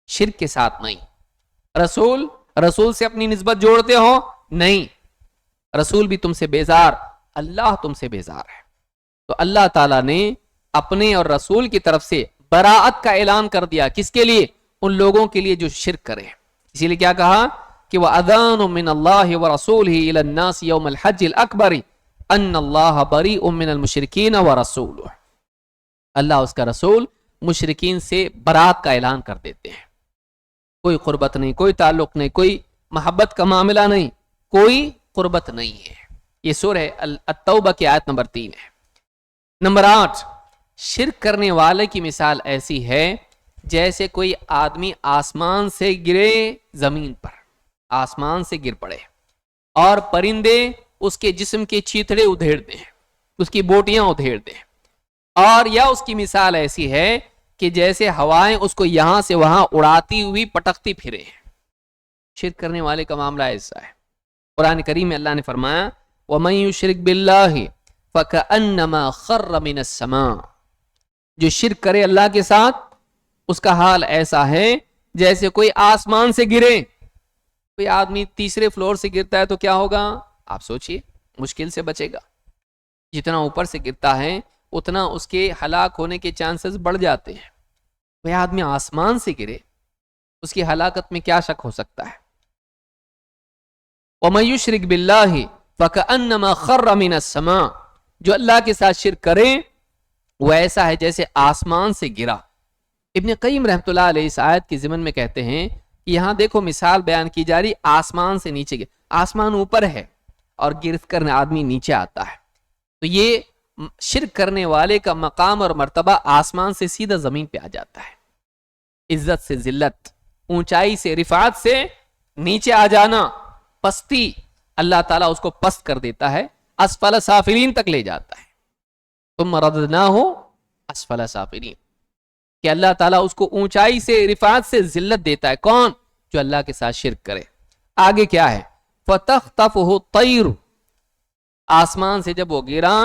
شرک کے ساتھ نہیں۔ رسول سے اپنی نسبت جوڑتے ہو، نہیں، رسول بھی تم سے بیزار، اللہ تم سے بیزار ہے۔ تو اللہ تعالیٰ نے اپنے اور رسول کی طرف سے براءت کا اعلان کر دیا، کس کے لیے؟ ان لوگوں کے لیے جو شرک کرے۔ اسی لیے کیا کہا کہ وَأَذَانٌ مِّنَ اللَّهِ وَرَسُولِهِ إِلَى النَّاسِ يَوْمَ الْحَجِّ الْأَكْبَرِ أَنَّ اللَّهَ بَرِيءٌ مِّنَ الْمُشْرِكِينَ وَرَسُولُهُ، اللہ اس کا رسول مشرکین سے برات کا اعلان کر دیتے ہیں۔ کوئی قربت نہیں، کوئی تعلق نہیں، کوئی محبت کا معاملہ نہیں، کوئی قربت نہیں ہے۔ یہ سورہ التوبہ کی آیت نمبر 3 ہے۔ نمبر 8، شرک کرنے والے کی مثال ایسی ہے جیسے کوئی آدمی آسمان سے گرے، زمین پر آسمان سے گر پڑے اور پرندے اس کے جسم کے چیتڑے ادھیڑ دیں، اس کی بوٹیاں ادھیڑ دیں، اور یا اس کی مثال ایسی ہے کہ جیسے ہوائیں اس کو یہاں سے وہاں اڑاتی ہوئی پٹکتی پھرے۔ شرک کرنے والے کا معاملہ ایسا ہے۔ قرآن کریم میں اللہ نے فرمایا وَمَن يُشْرِكْ بِاللَّهِ فَكَأَنَّمَا خَرَّ مِنَ السَّمَاءِ، جو شرک کرے اللہ کے ساتھ اس کا حال ایسا ہے جیسے کوئی آسمان سے گرے۔ کوئی آدمی تیسرے فلور سے گرتا ہے تو کیا ہوگا؟ آپ سوچئے، مشکل سے بچے گا۔ جتنا اوپر سے گرتا ہے اتنا اس کے ہلاک ہونے کے چانسز بڑھ جاتے ہیں۔ کوئی آدمی آسمان سے گرے، اس کی ہلاکت میں کیا شک ہو سکتا ہے؟ وَمَن يُشْرِكْ بِاللَّهِ فَكَأَنَّمَا خَرَّ مِنَ السَّمَاءِ، جو اللہ کے ساتھ شرک کرے وہ ایسا ہے جیسے آسمان سے گرا۔ ابن قیم رحمۃ اللہ علیہ اس آیت کی ضمن میں کہتے ہیں کہ یہاں دیکھو مثال بیان کی جا رہی، آسمان سے نیچے گر، آسمان اوپر ہے اور گر کر آدمی نیچے آتا ہے، تو یہ شرک کرنے والے کا مقام اور مرتبہ آسمان سے سیدھا زمین پہ آ جاتا ہے۔ عزت سے ذلت، اونچائی سے رفعت سے نیچے آ جانا، پستی، اللہ تعالیٰ اس کو پست کر دیتا ہے، اسفل سافلین تک لے جاتا ہے۔ ثم رددناہ اسفل سافلین، کہ اللہ تعالیٰ اس کو اونچائی سے رفعت سے ذلت دیتا ہے۔ کون؟ جو اللہ کے ساتھ شرک کرے۔ آگے کیا ہے؟ فَتَخْطَفُهُ الطَّيْرُ، آسمان سے جب وہ گرا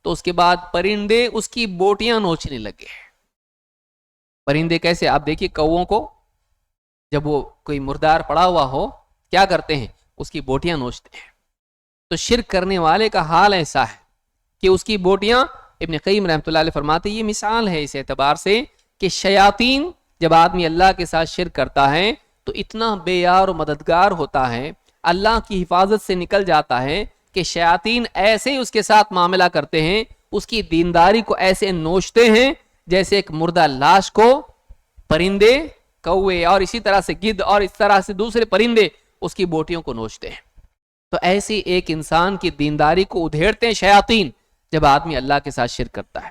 تو اس کے بعد پرندے اس کی بوٹیاں نوچنے لگے۔ پرندے کیسے؟ آپ دیکھیے کووں کو جب وہ کوئی مردار پڑا ہوا ہو کیا کرتے ہیں؟ اس کی بوٹیاں نوچتے ہیں۔ تو شرک کرنے والے کا حال ایسا ہے کہ اس کی بوٹیاں، ابن قیم رحمۃ اللہ علیہ فرماتے یہ مثال ہے اس اعتبار سے کہ شیاطین جب آدمی اللہ کے ساتھ شرک کرتا ہے تو اتنا بے یار و مددگار ہوتا ہے، اللہ کی حفاظت سے نکل جاتا ہے کہ شیاطین ایسے ہی اس کے ساتھ معاملہ کرتے ہیں، اس کی دینداری کو ایسے نوچتے ہیں جیسے ایک مردہ لاش کو پرندے، کوے اور اسی طرح سے گدھ اور اس طرح سے دوسرے پرندے اس کی بوٹیوں کو نوچتے ہیں۔ تو ایسی ایک انسان کی دینداری کو ادھیڑتے ہیں شیاطین جب آدمی اللہ کے ساتھ شرک کرتا ہے۔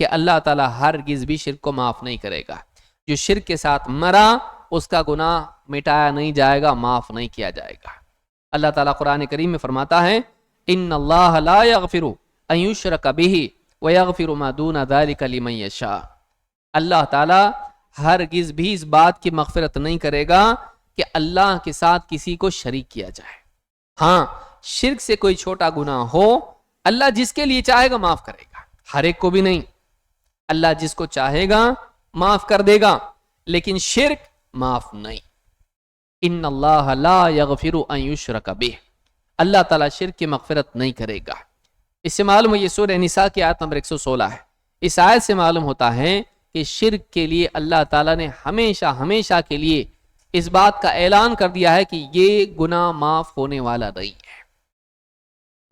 کہ اللہ تعالیٰ ہرگز بھی شرک کو معاف نہیں کرے گا. جو شرک کے ساتھ مرا اس کا گناہ مٹایا نہیں جائے گا، معاف نہیں کیا جائے گا. اللہ تعالیٰ قرآن کریم میں فرماتا ہے ان اللہ لا یغفر ان یشرک بہ ویغفر ما دون ذلک لمن یشاء. اللہ تعالیٰ ہرگز بھی اس بات کی مغفرت نہیں کرے گا کہ اللہ کے ساتھ کسی کو شریک کیا جائے. ہاں شرک سے کوئی چھوٹا گناہ ہو اللہ جس کے لیے چاہے گا معاف کرے گا، ہر ایک کو بھی نہیں. اللہ جس کو چاہے گا معاف کر دے گا، لیکن شرک معاف نہیں. ان اللہ لا یغفر ان یشرک بہ، اللہ تعالیٰ شرک کی مغفرت نہیں کرے گا. اس سے معلوم ہے، یہ سورہ نساء کی آیت نمبر 116 ہے. اس آیت سے معلوم ہوتا ہے کہ شرک کے لیے اللہ تعالیٰ نے ہمیشہ کے لیے اس بات کا اعلان کر دیا ہے کہ یہ گناہ معاف ہونے والا نہیں ہے.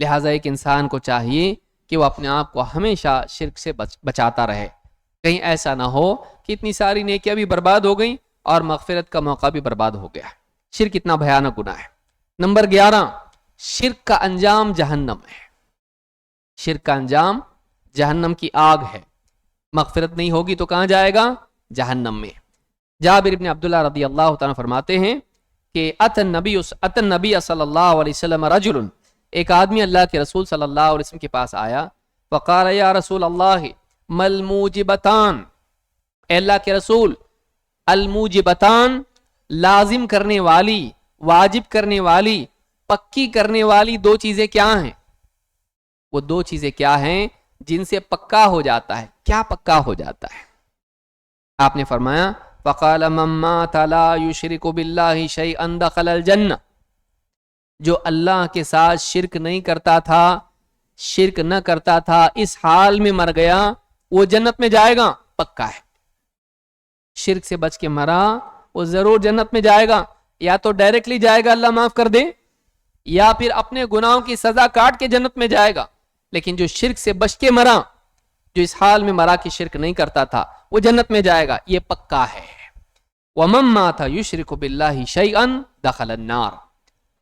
لہٰذا ایک انسان کو چاہیے کہ وہ اپنے آپ کو ہمیشہ شرک سے بچاتا رہے. کہیں ایسا نہ ہو کہ اتنی ساری نیکیاں بھی برباد ہو گئیں اور مغفرت کا موقع بھی برباد ہو گیا. شرک اتنا بھیانک گناہ ہے. نمبر 11، شرک کا انجام جہنم ہے. شرک کا انجام جہنم کی آگ ہے. مغفرت نہیں ہوگی تو کہاں جائے گا؟ جہنم میں. جابر ابن عبداللہ رضی اللہ تعالیٰ فرماتے ہیں کہ اتى النبی صلی اللہ علیہ وسلم رجل، ایک آدمی اللہ کے رسول صلی اللہ علیہ وسلم کے پاس آیا. فقال یا رسول اللہ ما الموجبتان، اے اللہ کے رسول الموجبتان، لازم کرنے والی، واجب کرنے والی، پکی کرنے والی دو چیزیں کیا ہیں؟ وہ دو چیزیں کیا ہیں جن سے پکا ہو جاتا ہے؟ کیا پکا ہو جاتا ہے؟ آپ نے فرمایا فقال من مات لا یشرک باللہ شیئا دخل الجنہ، جو اللہ کے ساتھ شرک نہیں کرتا تھا، شرک نہ کرتا تھا، اس حال میں مر گیا، وہ جنت میں جائے گا، پکا ہے. شرک سے بچ کے مرا وہ ضرور جنت میں جائے گا. یا تو ڈائریکٹلی جائے گا اللہ معاف کر دے، یا پھر اپنے گناہوں کی سزا کاٹ کے جنت میں جائے گا. لیکن جو شرک سے بچ کے مرا، جو اس حال میں مرا کہ شرک نہیں کرتا تھا، وہ جنت میں جائے گا، یہ پکا ہے. وَمَن مَاتَ يُشْرِكُ بِاللَّهِ شَيْئًا دَخَلَ النَّارِ،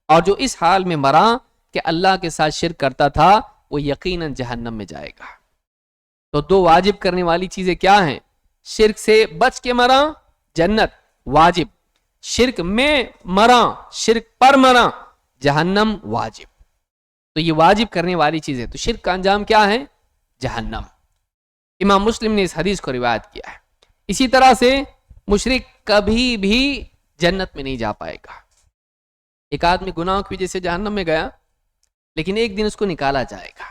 اور جو اس حال میں مرا کہ اللہ کے ساتھ شرک کرتا تھا، وہ یقیناً جہنم میں جائے گا. تو دو واجب کرنے والی چیزیں کیا ہیں؟ شرک سے بچ کے مرا جنت واجب، شرک میں مرا، شرک پر مرا جہنم واجب. تو یہ واجب کرنے والی چیزیں. تو شرک کا انجام کیا ہے؟ جہنم. امام مسلم نے اس حدیث کو روایت کیا ہے. اسی طرح سے مشرک کبھی بھی جنت میں نہیں جا پائے گا. ایک آدمی گناہوں کی وجہ سے جہنم میں گیا، لیکن ایک دن اس کو نکالا جائے گا.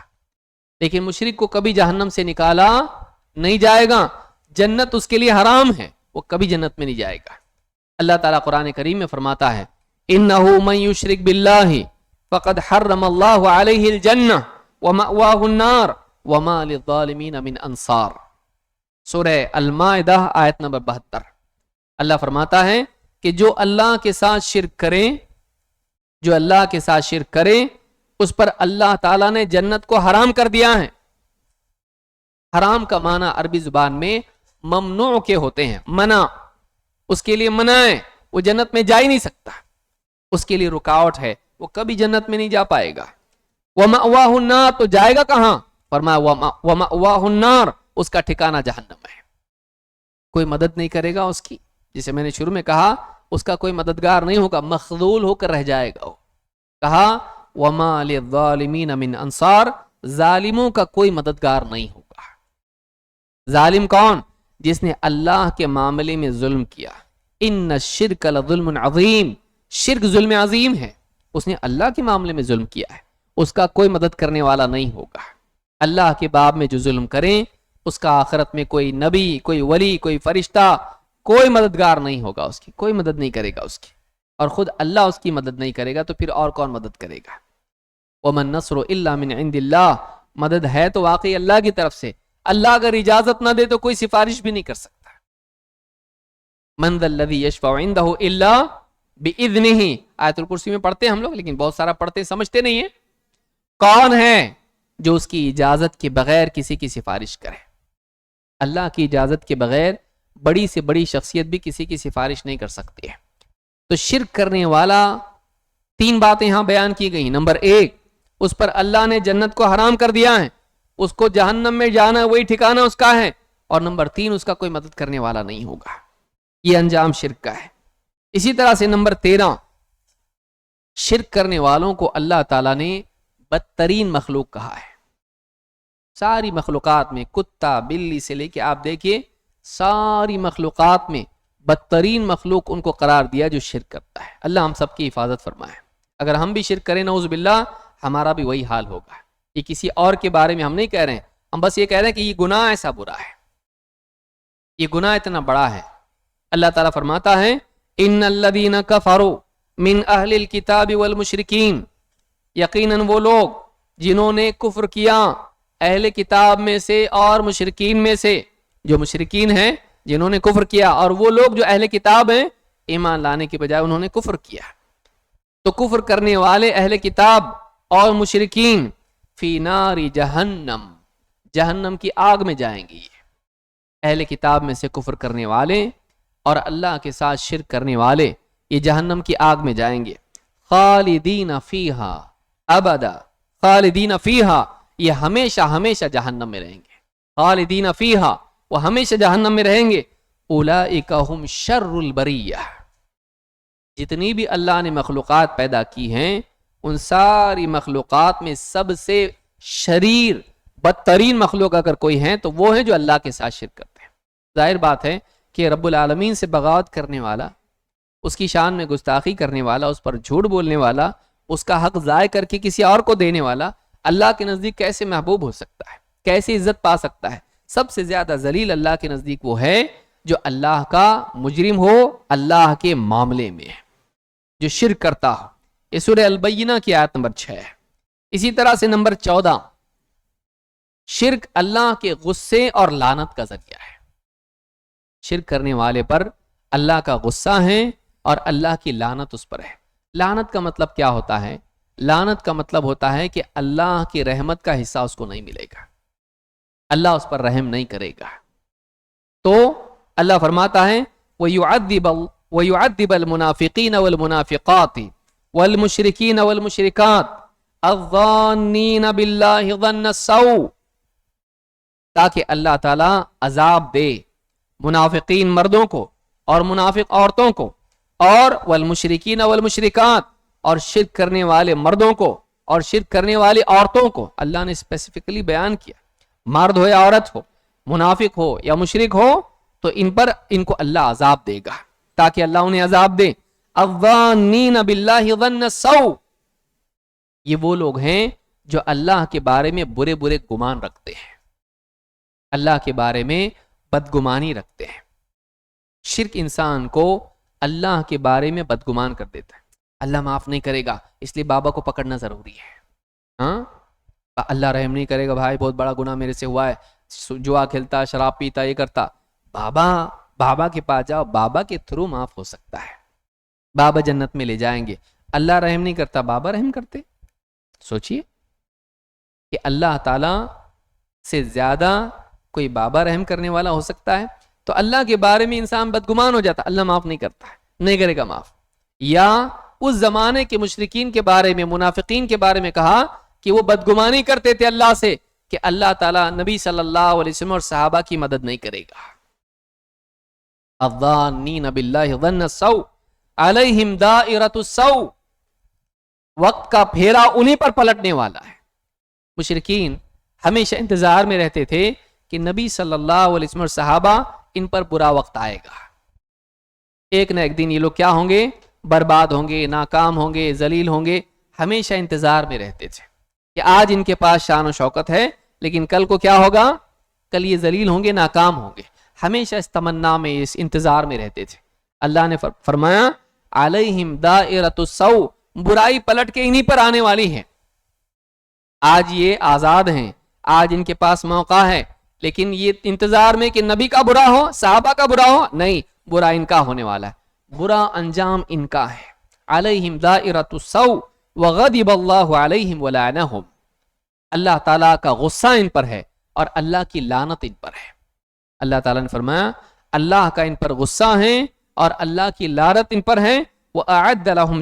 لیکن مشرک کو کبھی جہنم سے نکالا نہیں جائے گا. جنت اس کے لیے حرام ہے، وہ کبھی جنت میں نہیں جائے گا. اللہ تعالیٰ قرآن کریم میں فرماتا ہے انہ من یشرک باللہ فقد حرم اللہ علیہ الجنہ ومأواہ النار وما للظالمین من انصار. سورہ المائدہ آیت نمبر 72. اللہ فرماتا ہے کہ جو اللہ کے ساتھ شرک کرے، جو اللہ کے ساتھ شرک کرے، اس پر اللہ تعالیٰ نے جنت کو حرام کر دیا ہے. حرام کا معنی عربی زبان میں ممنوع کے ہوتے ہیں، منع. اس کے لیے منع ہے، وہ جنت میں جا ہی نہیں سکتا، اس کے لیے رکاوٹ ہے، وہ کبھی جنت میں نہیں جا پائے گا. وَمَأْوَاهُ النَّارُ، تو جائے گا کہاں؟ فرمایا وَمَأْوَاهُ النَّارُ، اس کا ٹھکانہ جہنم ہے. کوئی مدد نہیں کرے گا اس کی. جسے میں نے شروع میں کہا اس کا کوئی مددگار نہیں ہوگا، مخذول ہو کر رہ جائے گا. وہ کہا وَمَا لِلظَّالِمِينَ مِنْ أَنصَارٍ، ظالموں کا کوئی مددگار نہیں ہوگا. ظالم کون؟ جس نے اللہ کے معاملے میں ظلم کیا. ان الشرک لظلم عظیم، شرک ظلم عظیم ہے. اس نے اللہ کے معاملے میں ظلم کیا ہے، اس کا کوئی مدد کرنے والا نہیں ہوگا. اللہ کے باب میں جو ظلم کریں اس کا آخرت میں کوئی نبی، کوئی ولی، کوئی فرشتہ، کوئی مددگار نہیں ہوگا، اس کی کوئی مدد نہیں کرے گا اس کی. اور خود اللہ اس کی مدد نہیں کرے گا تو پھر اور کون مدد کرے گا؟ وَمَن نَّصْرُ إِلَّا مِنْ عِنْدِ اللَّهِ، مدد ہے تو واقعی اللہ کی طرف سے. اللہ اگر اجازت نہ دے تو کوئی سفارش بھی نہیں کر سکتا. مَنْ ذَا الَّذِي يَشْفَعُ عِنْدَهُ إِلَّا بِإِذْنِهِ، آیت الکرسی میں پڑھتے ہیں ہم لوگ، لیکن بہت سارا پڑھتے سمجھتے نہیں ہیں. کون ہے جو اس کی اجازت کے بغیر کسی کی سفارش کرے؟ اللہ کی اجازت کے بغیر بڑی سے بڑی شخصیت بھی کسی کی سفارش نہیں کر سکتی ہے. تو شرک کرنے والا، 3 باتیں یہاں بیان کی گئی. نمبر 1، اس پر اللہ نے جنت کو حرام کر دیا ہے، اس کو جہنم میں جانا وہی ٹھکانہ اس کا ہے، اور نمبر 3 اس کا کوئی مدد کرنے والا نہیں ہوگا. یہ انجام شرک کا ہے. اسی طرح سے نمبر 13، شرک کرنے والوں کو اللہ تعالیٰ نے بدترین مخلوق کہا ہے. ساری مخلوقات میں کتا بلی سے لے کے آپ دیکھیے ساری مخلوقات میں بدترین مخلوق ان کو قرار دیا جو شرک کرتا ہے. اللہ ہم سب کی حفاظت فرمائے. اگر ہم بھی شرک کریں نعوذ باللہ ہمارا بھی وہی حال ہوگا. یہ کسی اور کے بارے میں ہم نہیں کہہ رہے ہیں، ہم بس یہ کہہ رہے ہیں کہ یہ گناہ ایسا برا ہے، یہ گناہ اتنا بڑا ہے. اللہ تعالیٰ فرماتا ہے ان الذین کفروا من اہل الکتاب والمشرکین، یقیناً وہ لوگ جنہوں نے کفر کیا اہل کتاب میں سے اور مشرکین میں سے. جو مشرکین ہیں جنہوں نے کفر کیا، اور وہ لوگ جو اہل کتاب ہیں ایمان لانے کے بجائے انہوں نے کفر کیا. تو کفر کرنے والے اہل کتاب اور مشرکین فی نار جہنم، جہنم کی آگ میں جائیں گے. اہل کتاب میں سے کفر کرنے والے اور اللہ کے ساتھ شرک کرنے والے یہ جہنم کی آگ میں جائیں گے. خالدین فیہا ابدا، خالدین فیہا یہ ہمیشہ ہمیشہ جہنم میں رہیں گے. خالدین فیہا وہ ہمیشہ جہنم میں رہیں گے. اولئک ہم شر البریہ، جتنی بھی اللہ نے مخلوقات پیدا کی ہیں ان ساری مخلوقات میں سب سے شریر بدترین مخلوق اگر کوئی ہیں تو وہ ہیں جو اللہ کے ساتھ شرک کرتے ہیں. ظاہر بات ہے کہ رب العالمین سے بغاوت کرنے والا، اس کی شان میں گستاخی کرنے والا، اس پر جھوٹ بولنے والا، اس کا حق ضائع کر کے کسی اور کو دینے والا اللہ کے نزدیک کیسے محبوب ہو سکتا ہے، کیسے عزت پا سکتا ہے؟ سب سے زیادہ ذلیل اللہ کے نزدیک وہ ہے جو اللہ کا مجرم ہو اللہ کے معاملے میں، جو شرک کرتا ہو. یہ سورہ البینہ کی آیت نمبر 6 ہے. اسی طرح سے نمبر 14، شرک اللہ کے غصے اور لعنت کا ذریعہ ہے. شرک کرنے والے پر اللہ کا غصہ ہے اور اللہ کی لعنت اس پر ہے. لعنت کا مطلب کیا ہوتا ہے؟ لعنت کا مطلب ہوتا ہے کہ اللہ کی رحمت کا حصہ اس کو نہیں ملے گا، اللہ اس پر رحم نہیں کرے گا. تو اللہ فرماتا ہے وَيُعَذِّبَ الْمُنَافِقِينَ وَالْمُنَافِقَاتِ وَالْمُشْرِكِينَ وَالْمُشْرِكَاتِ الظَّانِّينَ بِاللَّهِ ظَنَّ السَّوْءِ، تاکہ اللہ تعالیٰ عذاب دے منافقین مردوں کو اور منافق عورتوں کو، اور والمشرکین والمشرکات اور شرک کرنے والے مردوں کو اور شرک کرنے والی عورتوں کو. اللہ نے اسپیسیفکلی بیان کیا، مرد ہو یا عورت ہو، منافق ہو یا مشرک ہو، تو ان کو اللہ عذاب دے گا تاکہ اللہ انہیں عذاب دے. الظانین باللہ ظن السوء، یہ وہ لوگ ہیں جو اللہ کے بارے میں برے برے گمان رکھتے ہیں، اللہ کے بارے میں بدگمانی رکھتے ہیں. شرک انسان کو اللہ کے بارے میں بدگمان کر دیتا ہے. اللہ معاف نہیں کرے گا اس لیے بابا کو پکڑنا ضروری ہے. ہاں اللہ رحم نہیں کرے گا، بھائی بہت بڑا گناہ میرے سے ہوا ہے، جوا کھیلتا، شراب پیتا، یہ کرتا، بابا کے پاس جاؤ، بابا کے تھرو معاف ہو سکتا ہے، بابا جنت میں لے جائیں گے. اللہ رحم نہیں کرتا، بابا رحم کرتے. سوچئے کہ اللہ تعالی سے زیادہ کوئی بابا رحم کرنے والا ہو سکتا ہے؟ تو اللہ کے بارے میں انسان بدگمان ہو جاتا، اللہ معاف نہیں کرتا ہے، نہیں کرے گا معاف. یا اس زمانے کے مشرکین کے بارے میں، منافقین کے بارے میں کہا کہ وہ بدگمانی کرتے تھے اللہ سے کہ اللہ تعالیٰ نبی صلی اللہ علیہ وسلم اور صحابہ کی مدد نہیں کرے گا. الظانین باللہ ظن السوء علیہم دائرۃ السوء، وقت کا پھیرا انہی پر پلٹنے والا ہے. مشرکین ہمیشہ انتظار میں رہتے تھے کہ نبی صلی اللہ علیہ وسلم اور صحابہ ان پر برا وقت آئے گا، ایک نہ ایک دن یہ لوگ کیا ہوں گے؟ برباد ہوں گے، ناکام ہوں گے، ذلیل ہوں گے. ہمیشہ انتظار میں رہتے تھے کہ آج ان کے پاس شان و شوکت ہے لیکن کل کو کیا ہوگا؟ کل یہ ذلیل ہوں گے، ناکام ہوں گے. ہمیشہ اس تمنا میں، اس انتظار میں رہتے تھے. اللہ نے فرمایا علیہم دائرۃ السوء، برائی پلٹ کے انہی پر آنے والی ہے. آج یہ آزاد ہیں، آج ان کے پاس موقع ہے، لیکن یہ انتظار میں کہ نبی کا برا ہو، صحابہ کا برا ہو، نہیں، برا ان کا ہونے والا ہے، برا انجام ان کا ہے. علیہم دائرۃ السوء وغضب اللہ علیہم ولعنہم، اللہ تعالیٰ کا غصہ ان پر ہے اور اللہ کی لعنت ان پر ہے. اللہ تعالیٰ نے فرمایا اللہ کا ان پر غصہ ہے اور اللہ کی لعنت ان پر ہے. وَأَعَدَّ لَهُمْ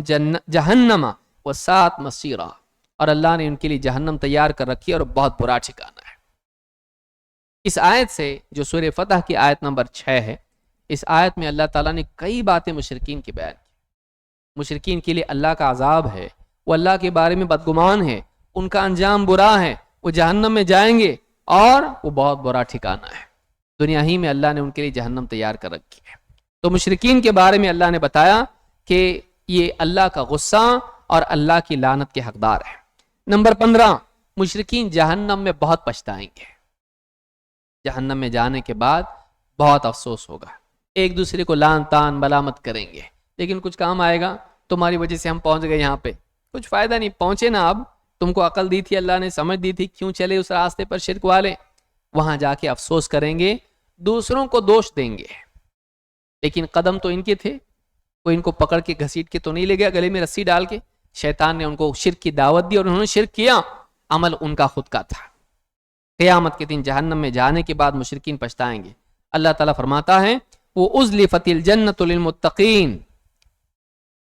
جَهَنَّمَ وَسَاءَتْ مَصِيرًا، اور اللہ نے ان کے لیے جہنم تیار کر رکھی اور بہت برا ٹھکانہ ہے. اس آیت سے جو سورہ فتح کی آیت نمبر 6 ہے، اس آیت میں اللہ تعالیٰ نے کئی باتیں مشرکین کی بیان کی۔ مشرکین کے لیے اللہ کا عذاب ہے، وہ اللہ کے بارے میں بدگمان ہے، ان کا انجام برا ہے، وہ جہنم میں جائیں گے اور وہ بہت برا ٹھکانہ ہے۔ دنیا ہی میں اللہ نے ان کے لیے جہنم تیار کر رکھی ہے۔ تو مشرکین کے بارے میں اللہ نے بتایا کہ یہ اللہ کا غصہ اور اللہ کی لعنت کے حقدار ہے۔ نمبر 15، مشرکین جہنم میں بہت پچھتائیں گے۔ جہنم میں جانے کے بعد بہت افسوس ہوگا، ایک دوسرے کو لعن طعن ملامت کریں گے، لیکن کچھ کام آئے گا؟ تمہاری وجہ سے ہم پہنچ گئے یہاں پہ، کچھ فائدہ نہیں، پہنچے نا، اب تم کو عقل دی تھی اللہ نے، سمجھ دی تھی، کیوں چلے اس راستے پر شرک والے؟ وہاں جا کے افسوس کریں گے، دوسروں کو دوش دیں گے، لیکن قدم تو ان کے تھے، کوئی ان کو پکڑ کے گھسیٹ کے تو نہیں لے گیا گلے میں رسی ڈال کے۔ شیطان نے ان کو شرک کی دعوت دی اور انہوں نے شرک کیا، عمل ان کا خود کا تھا۔ قیامت کے دن جہنم میں جانے کے بعد مشرکین پچھتائیں گے۔ اللہ تعالیٰ فرماتا ہے وہ ازلفت الجنت للمتقین،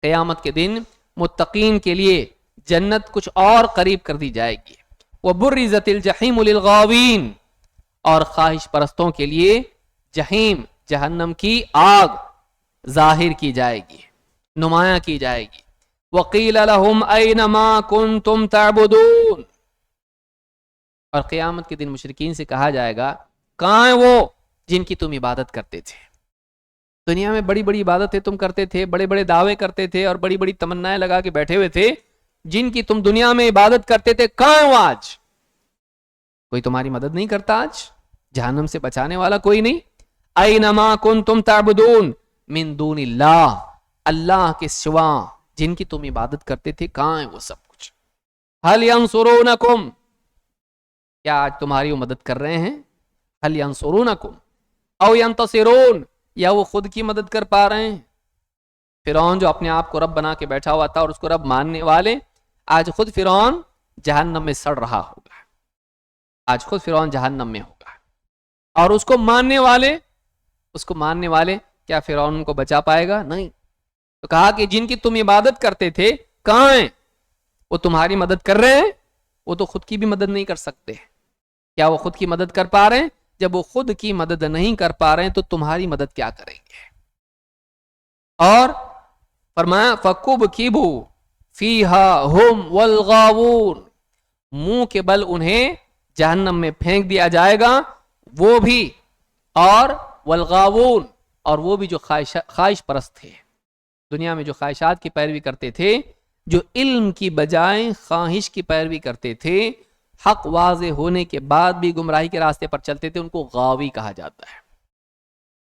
قیامت کے دن متقین کے لیے جنت کچھ اور قریب کر دی جائے گی۔ وبرزت الجحیم للغاوین، اور خواہش پرستوں کے لیے جہیم، جہنم کی آگ ظاہر کی جائے گی، نمایاں کی جائے گی۔ وقیل لهم این ما کنتم تعبدون، اور قیامت کے دن مشرکین سے کہا جائے گا کہاں ہیں وہ جن کی تم عبادت کرتے تھے؟ دنیا میں بڑی بڑی عبادتیں تم کرتے تھے، بڑے بڑے دعوے کرتے تھے اور بڑی بڑی تمنائیں لگا کے بیٹھے ہوئے تھے، جن کی تم دنیا میں عبادت کرتے تھے، کہاں ہیں وہ آج؟ کوئی تمہاری مدد نہیں کرتا، آج جہنم سے بچانے والا کوئی نہیں۔ اینما کنتم تعبدون من دون اللہ، اللہ کے سوا جن کی تم عبادت کرتے تھے، کہاں ہیں وہ سب کچھ؟ هل ینصرونکم، کیا آج تمہاری وہ مدد کر رہے ہیں؟ هل ینصرونکم او ینتصرون، یا وہ خود کی مدد کر پا رہے ہیں؟ فرعون جو اپنے آپ کو رب بنا کے بیٹھا ہوا تھا اور اس کو رب ماننے والے، آج خود فرعون جہنم میں سڑ رہا ہوگا، آج خود فرعون جہنم میں ہوگا، اور اس کو ماننے والے کیا فرعون کو بچا پائے گا؟ نہیں۔ تو کہا کہ جن کی تم عبادت کرتے تھے کہاں ہیں؟ وہ تمہاری مدد کر رہے ہیں؟ وہ تو خود کی بھی مدد نہیں کر سکتے، کیا وہ خود کی مدد کر پا رہے ہیں؟ جب وہ خود کی مدد نہیں کر پا رہے ہیں تو تمہاری مدد کیا کریں گے؟ اور فرمایا فَكُبْكِبُوا فِيهَا هُمْ وَالْغَاوُونَ، منہ کے بل انہیں جہنم میں پھینک دیا جائے گا، وہ بھی، اور والغاوون، اور وہ بھی جو خواہش پرست تھے، دنیا میں جو خواہشات کی پیروی کرتے تھے، جو علم کی بجائے خواہش کی پیروی کرتے تھے، حق واضح ہونے کے بعد بھی گمراہی کے راستے پر چلتے تھے، ان کو غاوی کہا جاتا ہے۔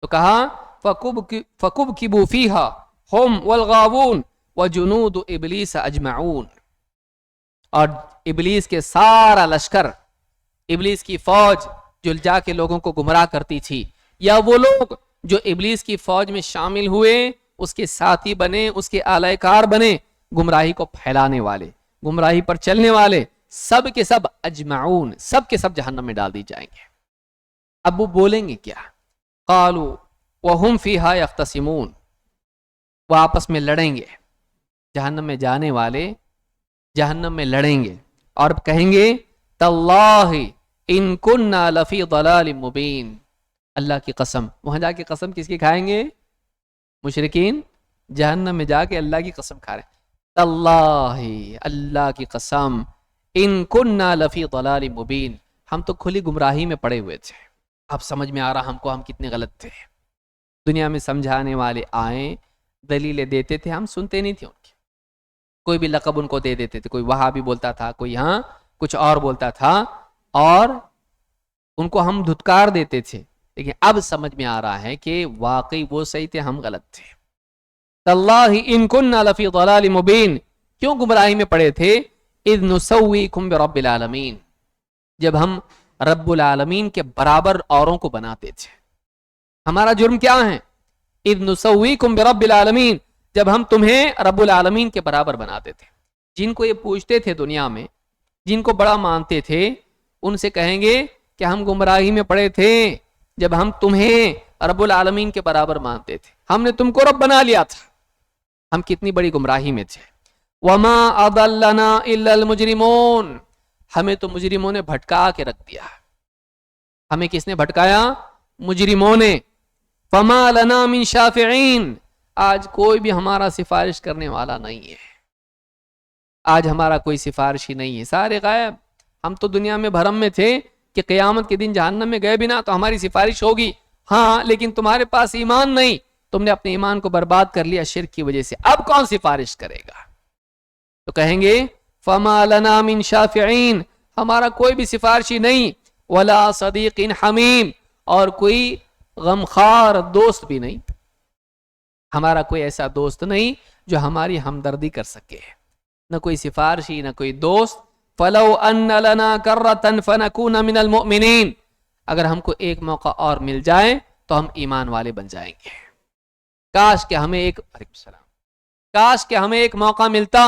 تو کہا فَكُبْكِبُوا فِيهَا هُمْ وَالْغَاوُونَ وَجُنُودُ إِبْلِيسَ أَجْمَعُونَ، اور ابلیس کے سارا لشکر، ابلیس کی فوج جو جا کے لوگوں کو گمراہ کرتی تھی، یا وہ لوگ جو ابلیس کی فوج میں شامل ہوئے، اس کے ساتھی بنے، اس کے آلائے کار بنے، گمراہی کو پھیلانے والے، گمراہی پر چلنے والے، سب کے سب اجمعون، سب کے سب جہنم میں ڈال دی جائیں گے۔ اب وہ بولیں گے کیا؟ قالوا وهم فيها يختصمون، وہ آپس میں لڑیں گے، جہنم میں جانے والے جہنم میں لڑیں گے اور کہیں گے تاللہ ان کننا لفی ضلال مبین، اللہ کی قسم، وہاں جا کے قسم کس کی کھائیں گے؟ مشرکین جہنم میں جا کے اللہ کی قسم کھا رہے ہیں، تاللہ، اللہ کی قسم، ان کننا لفی ضلال مبین، ہم تو کھلی گمراہی میں پڑے ہوئے تھے، اب سمجھ میں آ رہا ہم کو ہم کتنے غلط تھے۔ دنیا میں سمجھانے والے آئیں، دلیلیں دیتے تھے، ہم سنتے نہیں تھے ان کی، کوئی بھی لقب ان کو دے دیتے تھے، کوئی وہابی بولتا تھا، کوئی ہاں کچھ اور بولتا تھا، اور ان کو ہم دھتکار دیتے تھے، لیکن اب سمجھ میں آ رہا ہے کہ واقعی وہ صحیح تھے، ہم غلط تھے۔ تاللہ ان کننا لفی ضلال مبین، کیوں گمراہی میں پڑے تھے؟ اذ نسویکم برب العالمین، جب ہم رب العالمین کے برابر اوروں کو بناتے تھے۔ ہمارا جرم کیا ہے؟ اذ نسویکم برب العالمین، جب ہم تمہیں رب العالمین کے برابر بناتے تھے۔ جن کو یہ پوچھتے تھے دنیا میں، جن کو بڑا مانتے تھے، ان سے کہیں گے کہ ہم گمراہی میں پڑے تھے جب ہم تمہیں رب العالمین کے برابر مانتے تھے، ہم نے تم کو رب بنا لیا تھا، ہم کتنی بڑی گمراہی میں تھے۔ وما اضلنا الا المجرمون، ہمیں تو مجرموں نے بھٹکا کے رکھ دیا، ہمیں کس نے بھٹکایا؟ مجرموں نے. فما لنا من شافعین، آج کوئی بھی ہمارا سفارش کرنے والا نہیں ہے. آج ہمارا کوئی سفارش ہی نہیں ہے، سارے غائب. ہم تو دنیا میں بھرم میں تھے کہ قیامت کے دن جہنم میں گئے بنا تو ہماری سفارش ہوگی. ہاں، لیکن تمہارے پاس ایمان نہیں، تم نے اپنے ایمان کو برباد کر لیا شرک کی وجہ سے. اب کون سفارش کرے گا؟ تو کہیں گے فما لنا من شافعین، ہمارا کوئی بھی سفارشی نہیں. ولا صدیق حمیم، اور کوئی غمخوار دوست بھی نہیں. ہمارا کوئی ایسا دوست نہیں جو ہماری ہمدردی کر سکے، نہ کوئی سفارشی نہ کوئی دوست. فلو ان لنا کرۃ فنکون من المؤمنین، اگر ہم کو ایک موقع اور مل جائے تو ہم ایمان والے بن جائیں گے. کاش کہ ہمیں ایک موقع ملتا،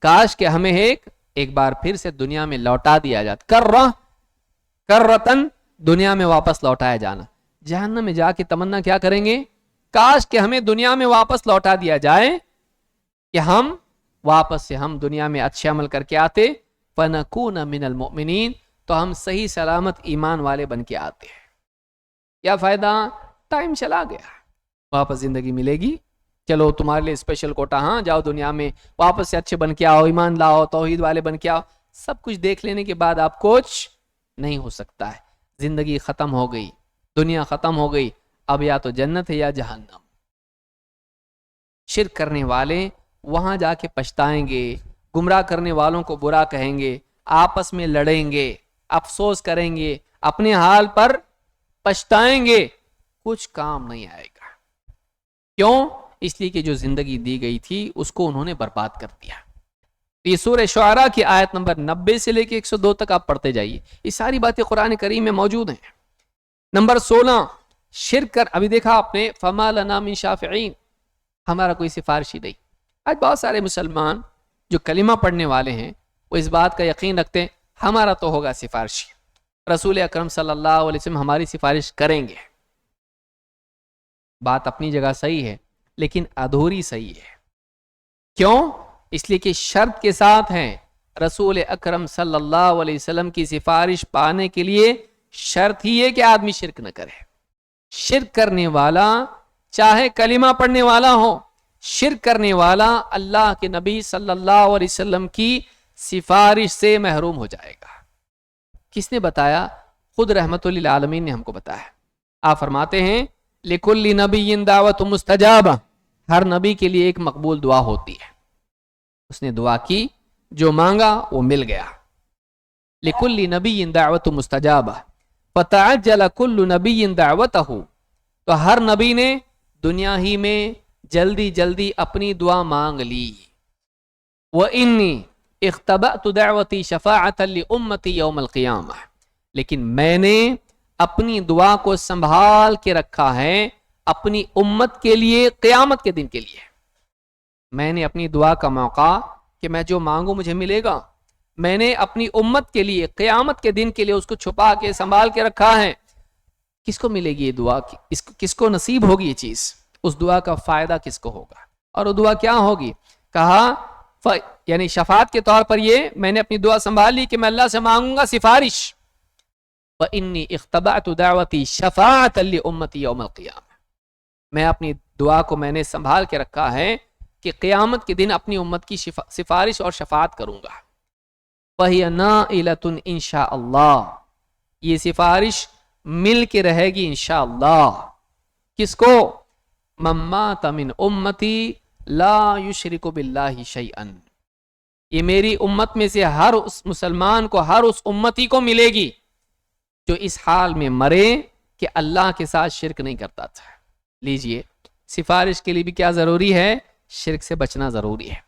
کاش کہ ہمیں ایک بار پھر سے دنیا میں لوٹا دیا جاتا. کرۃن، دنیا میں واپس لوٹایا جانا. جہنم میں جا کے تمنا کیا کریں گے؟ کاش کہ ہمیں دنیا میں واپس لوٹا دیا جائے کہ ہم واپس سے ہم دنیا میں اچھے عمل کر کے آتے. فنکون من المؤمنین، تو ہم صحیح سلامت ایمان والے بن کے آتے ہیں. کیا فائدہ؟ ٹائم چلا گیا، واپس زندگی ملے گی. چلو تمہارے لیے اسپیشل کوٹا، ہاں جاؤ دنیا میں واپس سے اچھے بن کے آؤ، ایمان لاؤ، توحید والے بن کے آؤ. سب کچھ دیکھ لینے کے بعد آپ کچھ نہیں ہو سکتا ہے. زندگی ختم ہو گئی، دنیا ختم ہو گئی، اب یا تو جنت ہے یا جہنم. شرک کرنے والے وہاں جا کے پچھتائیں گے، گمراہ کرنے والوں کو برا کہیں گے، آپس میں لڑیں گے، افسوس کریں گے، اپنے حال پر پچھتائیں گے، کچھ کام نہیں آئے گا. کیوں؟ اس لیے کہ جو زندگی دی گئی تھی اس کو انہوں نے برباد کر دیا. یہ سورہ شعراء کی آیت نمبر 90 سے لے کے 102 تک آپ پڑھتے جائیے، یہ ساری باتیں قرآن کریم میں موجود ہیں. نمبر 16، شرک کر، ابھی دیکھا آپ نے، فما لنا من شافعین، ہمارا کوئی سفارشی نہیں. آج بہت سارے مسلمان جو کلمہ پڑھنے والے ہیں وہ اس بات کا یقین رکھتے ہیں ہمارا تو ہوگا سفارشی، رسول اکرم صلی اللہ علیہ وسلم ہماری سفارش کریں گے. بات اپنی جگہ صحیح ہے لیکن ادھوری صحیح ہے. کیوں؟ اس لیے کہ شرط کے ساتھ ہیں. رسول اکرم صلی اللہ علیہ وسلم کی سفارش پانے کے لیے شرط ہی ہے کہ آدمی شرک نہ کرے. شرک کرنے والا چاہے کلمہ پڑھنے والا ہو، شرک کرنے والا اللہ کے نبی صلی اللہ علیہ وسلم کی سفارش سے محروم ہو جائے گا. کس نے بتایا؟ خود رحمت للعالمین نے ہم کو بتایا. آپ فرماتے ہیں لِكُلِّ نَبِيٍّ دَعْوَةٌ مُسْتَجَابَةٌ، ہر نبی کے لیے ایک مقبول دعا ہوتی ہے. اس نے دعا کی، جو مانگا وہ مل گیا. لِكُلِّ نَبِيٍّ دَعْوَةٌ مُسْتَجَابَةٌ فَتَعَجَّلَ كُلُّ نَبِيٍّ دَعْوَتَهُ، تو ہر نبی نے دنیا ہی میں جلدی جلدی اپنی دعا مانگ لی. وَإِنِّي اخْتَبَأْتُ دَعْوَتِي شَفَاعَةً لِأُمَّتِي يَوْمَ الْقِيَامَةِ، لیکن میں نے اپنی دعا کو سنبھال کے رکھا ہے اپنی امت کے لیے قیامت کے دن کے لیے. میں نے اپنی دعا کا موقع کہ میں جو مانگوں مجھے ملے گا، میں نے اپنی امت کے لیے قیامت کے دن کے لیے اس کو چھپا کے سنبھال کے رکھا ہے. کس کو ملے گی یہ دعا؟ کس کو نصیب ہوگی یہ چیز؟ اس دعا کا فائدہ کس کو ہوگا؟ اور وہ دعا کیا ہوگی؟ کہا یعنی شفاعت کے طور پر یہ میں نے اپنی دعا سنبھال لی کہ میں اللہ سے مانگوں گا سفارش. وَإِنِّي اخْتَبَأْتُ دَعْوَتِي شَفَاعَةً لِأُمَّتِي يَوْمَ الْقِيَامَةِ، میں اپنی دعا کو میں نے سنبھال کے رکھا ہے کہ قیامت کے دن اپنی امت کی سفارش اور شفاعت کروں گا. وَهِيَ نَائِلَةٌ إِن شاء اللہ، یہ سفارش مل کے رہے گی انشاءاللہ. کس کو؟ مَن مَاتَ مِنْ أُمَّتِي لَا يُشْرِكُ بِاللَّهِ شَيْئًا، یہ میری امت میں سے ہر اس مسلمان کو، ہر اس امتی کو ملے گی جو اس حال میں مرے کہ اللہ کے ساتھ شرک نہیں کرتا تھا. لیجئے، سفارش کے لیے بھی کیا ضروری ہے؟ شرک سے بچنا ضروری ہے.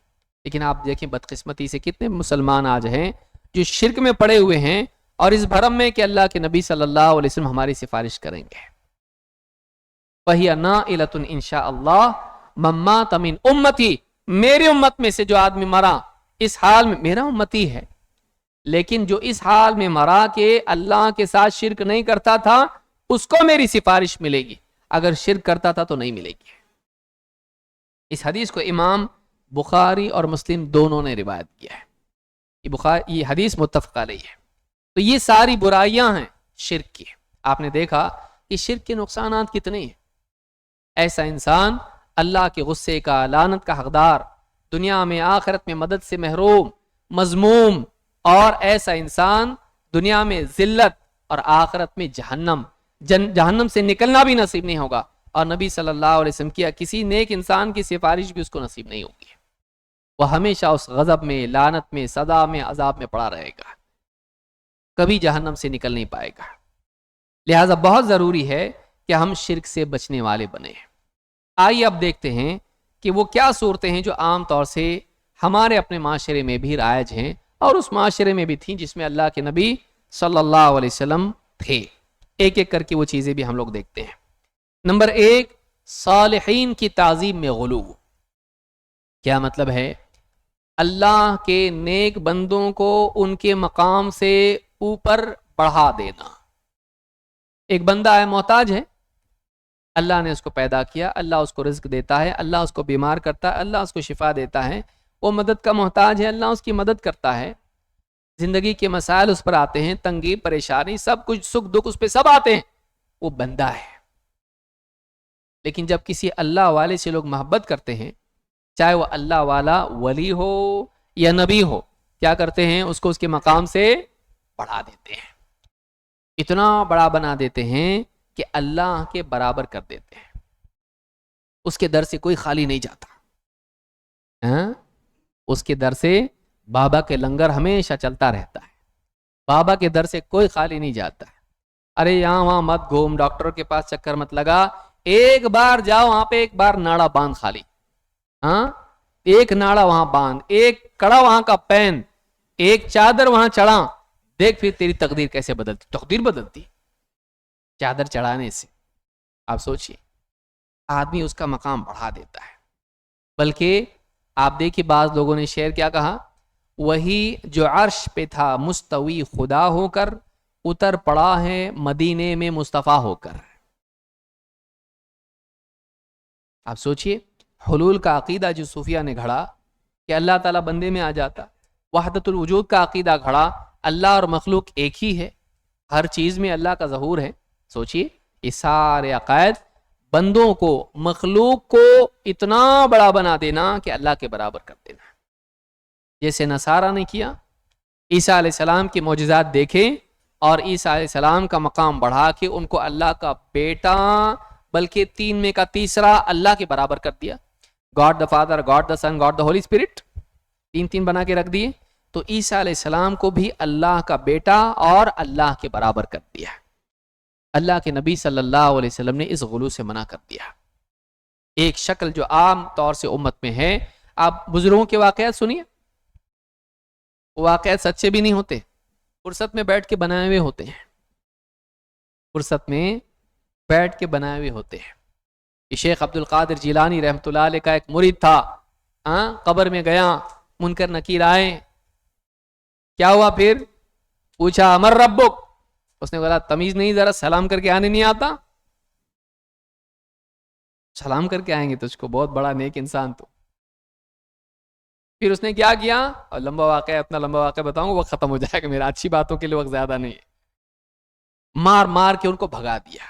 لیکن آپ دیکھیں بدقسمتی سے کتنے مسلمان آج ہیں جو شرک میں پڑے ہوئے ہیں اور اس بھرم میں کہ اللہ کے نبی صلی اللہ علیہ وسلم ہماری سفارش کریں گے. وَهِيَ نَائِلَةٌ إِن شاء اللَّهُ مَن مَاتَ مِنْ أُمَّتِي، میری امت میں سے جو آدمی مرا اس حال میں، میرا امتی ہے لیکن جو اس حال میں مرا کہ اللہ کے ساتھ شرک نہیں کرتا تھا، اس کو میری سفارش ملے گی. اگر شرک کرتا تھا تو نہیں ملے گی. اس حدیث کو امام بخاری اور مسلم دونوں نے روایت کیا ہے. یہ حدیث متفق علیہ ہے. تو یہ ساری برائیاں ہیں شرک کی. آپ نے دیکھا کہ شرک کے نقصانات کتنے ہیں. ایسا انسان اللہ کے غصے کا، لعنت کا حقدار، دنیا میں آخرت میں مدد سے محروم، مذموم، اور ایسا انسان دنیا میں ذلت اور آخرت میں جہنم سے نکلنا بھی نصیب نہیں ہوگا. اور نبی صلی اللہ علیہ وسلم کیا کسی نیک انسان کی سفارش بھی اس کو نصیب نہیں ہوگی. وہ ہمیشہ اس غضب میں، لعنت میں، سزا میں، عذاب میں پڑا رہے گا، کبھی جہنم سے نکل نہیں پائے گا. لہٰذا بہت ضروری ہے کہ ہم شرک سے بچنے والے بنیں. آئیے اب دیکھتے ہیں کہ وہ کیا صورتیں ہیں جو عام طور سے ہمارے اپنے معاشرے میں بھی رائج ہیں اور اس معاشرے میں بھی تھیں جس میں اللہ کے نبی صلی اللہ علیہ وسلم تھے. ایک ایک کر کے وہ چیزیں بھی ہم لوگ دیکھتے ہیں. نمبر 1، صالحین کی تعظیم میں غلو. کیا مطلب ہے؟ اللہ کے نیک بندوں کو ان کے مقام سے اوپر بڑھا دینا. ایک بندہ ہے، محتاج ہے، اللہ نے اس کو پیدا کیا، اللہ اس کو رزق دیتا ہے، اللہ اس کو بیمار کرتا ہے، اللہ اس کو شفا دیتا ہے، وہ مدد کا محتاج ہے، اللہ اس کی مدد کرتا ہے. زندگی کے مسائل اس پر آتے ہیں، تنگی، پریشانی، سب کچھ، سکھ دکھ اس پہ سب آتے ہیں، وہ بندہ ہے. لیکن جب کسی اللہ والے سے لوگ محبت کرتے ہیں، چاہے وہ اللہ والا ولی ہو یا نبی ہو، کیا کرتے ہیں؟ اس کو اس کے مقام سے بڑھا دیتے ہیں، اتنا بڑا بنا دیتے ہیں کہ اللہ کے برابر کر دیتے ہیں. اس کے در سے کوئی خالی نہیں جاتا. اس کے در سے بابا کے لنگر ہمیشہ چلتا رہتا ہے، بابا کے در سے کوئی خالی نہیں جاتا ہے. ارے یہاں وہاں مت گھوم، ڈاکٹر کے پاس چکر مت لگا، ایک بار جاؤ وہاں پہ، ایک بار ناڑا باندھ خالی. ایک ناڑا وہاں باندھ، ایک کڑا وہاں کا پین، ایک چادر وہاں چڑھا، دیکھ پھر تیری تقدیر کیسے بدلتی. تقدیر بدلتی چادر چڑھانے سے. آپ سوچئے، آدمی اس کا مقام بڑھا دیتا ہے. بلکہ آپ دیکھیے بعض لوگوں نے شعر کیا کہا، وہی جو عرش پہ تھا مستوی خدا ہو کر، اتر پڑا ہے مدینے میں مصطفیٰ ہو کر. آپ سوچئے، حلول کا عقیدہ جو صوفیہ نے گھڑا کہ اللہ تعالیٰ بندے میں آ جاتا، وحدت الوجود کا عقیدہ گھڑا، اللہ اور مخلوق ایک ہی ہے، ہر چیز میں اللہ کا ظہور ہے. سوچئے، یہ سارے عقائد بندوں کو، مخلوق کو اتنا بڑا بنا دینا کہ اللہ کے برابر کر دینا. جیسے نصارہ نے کیا، عیسیٰ علیہ السلام کے معجزات دیکھے اور عیسیٰ علیہ السلام کا مقام بڑھا کے ان کو اللہ کا بیٹا، بلکہ 3 میں کا تیسرا اللہ کے برابر کر دیا. God the father, God the son, God the holy spirit, 3 بنا کے رکھ دیے. تو عیسیٰ علیہ السلام کو بھی اللہ کا بیٹا اور اللہ کے برابر کر دیا. اللہ کے نبی صلی اللہ علیہ وسلم نے اس غلو سے منع کر دیا. ایک شکل جو عام طور سے امت میں ہے، آپ بزرگوں کے واقعات سنیے، واقعات سچے بھی نہیں ہوتے، فرصت میں بیٹھ کے بنائے ہوئے ہوتے ہیں، فرصت میں بیٹھ کے بنائے ہوئے ہوتے ہیں. یہ شیخ عبد القادر جیلانی رحمۃ اللہ علیہ کا ایک مرید تھا، قبر میں گیا، منکر نکیر آئے، کیا ہوا؟ پھر پوچھا امر ربک، اس نے بولا تمیز نہیں، ذرا سلام کر کے آنے نہیں آتا؟ سلام کر کے آئیں گے تجھ کو، بہت بڑا نیک انسان تو. پھر اس نے کیا کیا؟ اور لمبا واقعہ، اتنا لمبا واقعہ بتاؤں گا وقت ختم ہو جائے گا میرا، اچھی باتوں کے لیے وقت زیادہ نہیں ہے. مار مار کے ان کو بھگا دیا.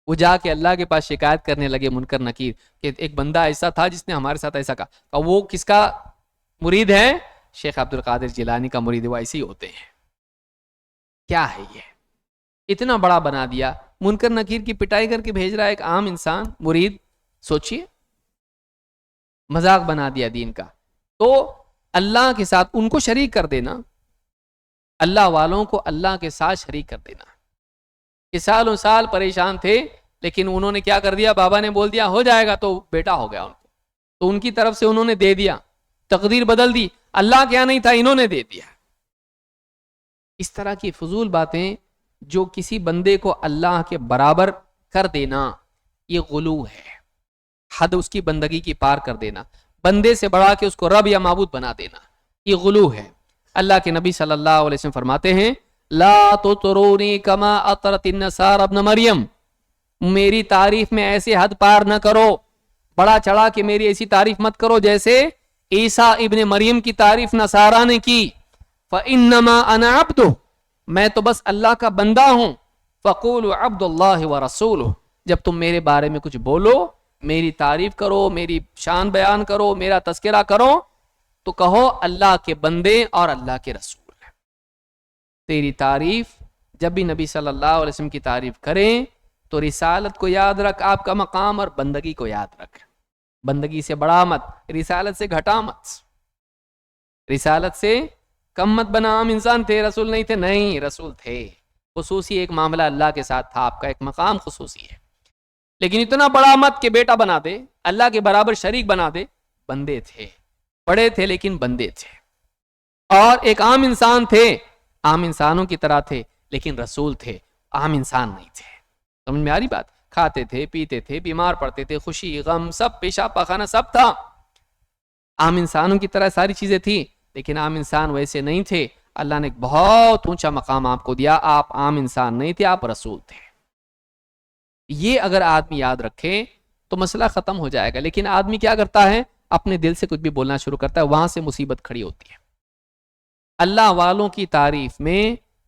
وہ جا کے اللہ کے پاس شکایت کرنے لگے منکر نکیر کہ ایک بندہ ایسا تھا جس نے ہمارے ساتھ ایسا کہا. وہ کس کا مرید ہے؟ شیخ عبد القادر جیلانی کا مرید. وہ ایسے ہی ہوتے ہیں. کیا ہے یہ؟ اتنا بڑا بنا دیا، منکر نکیر کی پٹائی کر کے بھیج رہا ہے ایک عام انسان، مرید. سوچئے، مذاق بنا دیا دین کا. تو اللہ کے ساتھ ان کو شریک کر دینا، اللہ والوں کو اللہ کے ساتھ شریک کر دینا. کہ سالوں سال پریشان تھے، لیکن انہوں نے کیا کر دیا؟ بابا نے بول دیا ہو جائے گا تو بیٹا ہو گیا ان کو، تو ان کی طرف سے انہوں نے دے دیا، تقدیر بدل دی. اللہ کیا نہیں تھا، انہوں نے دے دیا. اس طرح کی فضول باتیں جو کسی بندے کو اللہ کے برابر کر دینا، یہ غلو ہے. حد اس کی بندگی کی پار کر دینا، بندے سے بڑھا کے اس کو رب یا معبود بنا دینا، یہ غلو ہے. اللہ کے نبی صلی اللہ علیہ وسلم فرماتے ہیں لا تطرونی کما اطرت النصارى ابن مریم، میری تعریف میں ایسے حد پار نہ کرو، بڑا چڑھا کے میری ایسی تعریف مت کرو جیسے عیسیٰ ابن مریم کی تعریف نصارہ نے کی. فانما انا عبد، میں تو بس اللہ کا بندہ ہوں. فقولوا عبد اللہ ورسولہ، جب تم میرے بارے میں کچھ بولو، میری تعریف کرو، میری شان بیان کرو، میرا تذکرہ کرو، تو کہو اللہ کے بندے اور اللہ کے رسول۔ تیری تعریف جب بھی نبی صلی اللہ علیہ وسلم کی تعریف کریں تو رسالت کو یاد رکھ، آپ کا مقام، اور بندگی کو یاد رکھ۔ بندگی سے بڑا مت، رسالت سے گھٹا مت، رسالت سے کم مت بنا۔ عام انسان تھے، رسول نہیں تھے، نہیں رسول تھے، خصوصی ایک معاملہ اللہ کے ساتھ تھا، آپ کا ایک مقام خصوصی ہے، لیکن اتنا بڑا مت کہ بیٹا بنا دے، اللہ کے برابر شریک بنا دے۔ بندے تھے، بڑے تھے لیکن بندے تھے، اور ایک عام انسان تھے، عام انسانوں کی طرح تھے، لیکن رسول تھے، عام انسان نہیں تھے۔ سمجھ میں آ رہی بات؟ کھاتے تھے، پیتے تھے، بیمار پڑتے تھے، خوشی غم سب، پیشاب پاخانہ سب تھا، عام انسانوں کی طرح ساری چیزیں تھی، لیکن عام انسان ویسے نہیں تھے۔ اللہ نے ایک بہت اونچا مقام آپ کو دیا، آپ عام انسان نہیں تھے، آپ رسول تھے۔ یہ اگر آدمی یاد رکھے تو مسئلہ ختم ہو جائے گا، لیکن آدمی کیا کرتا ہے؟ اپنے دل سے کچھ بھی بولنا شروع کرتا ہے، وہاں سے مصیبت کھڑی ہوتی ہے۔ اللہ والوں کی تعریف میں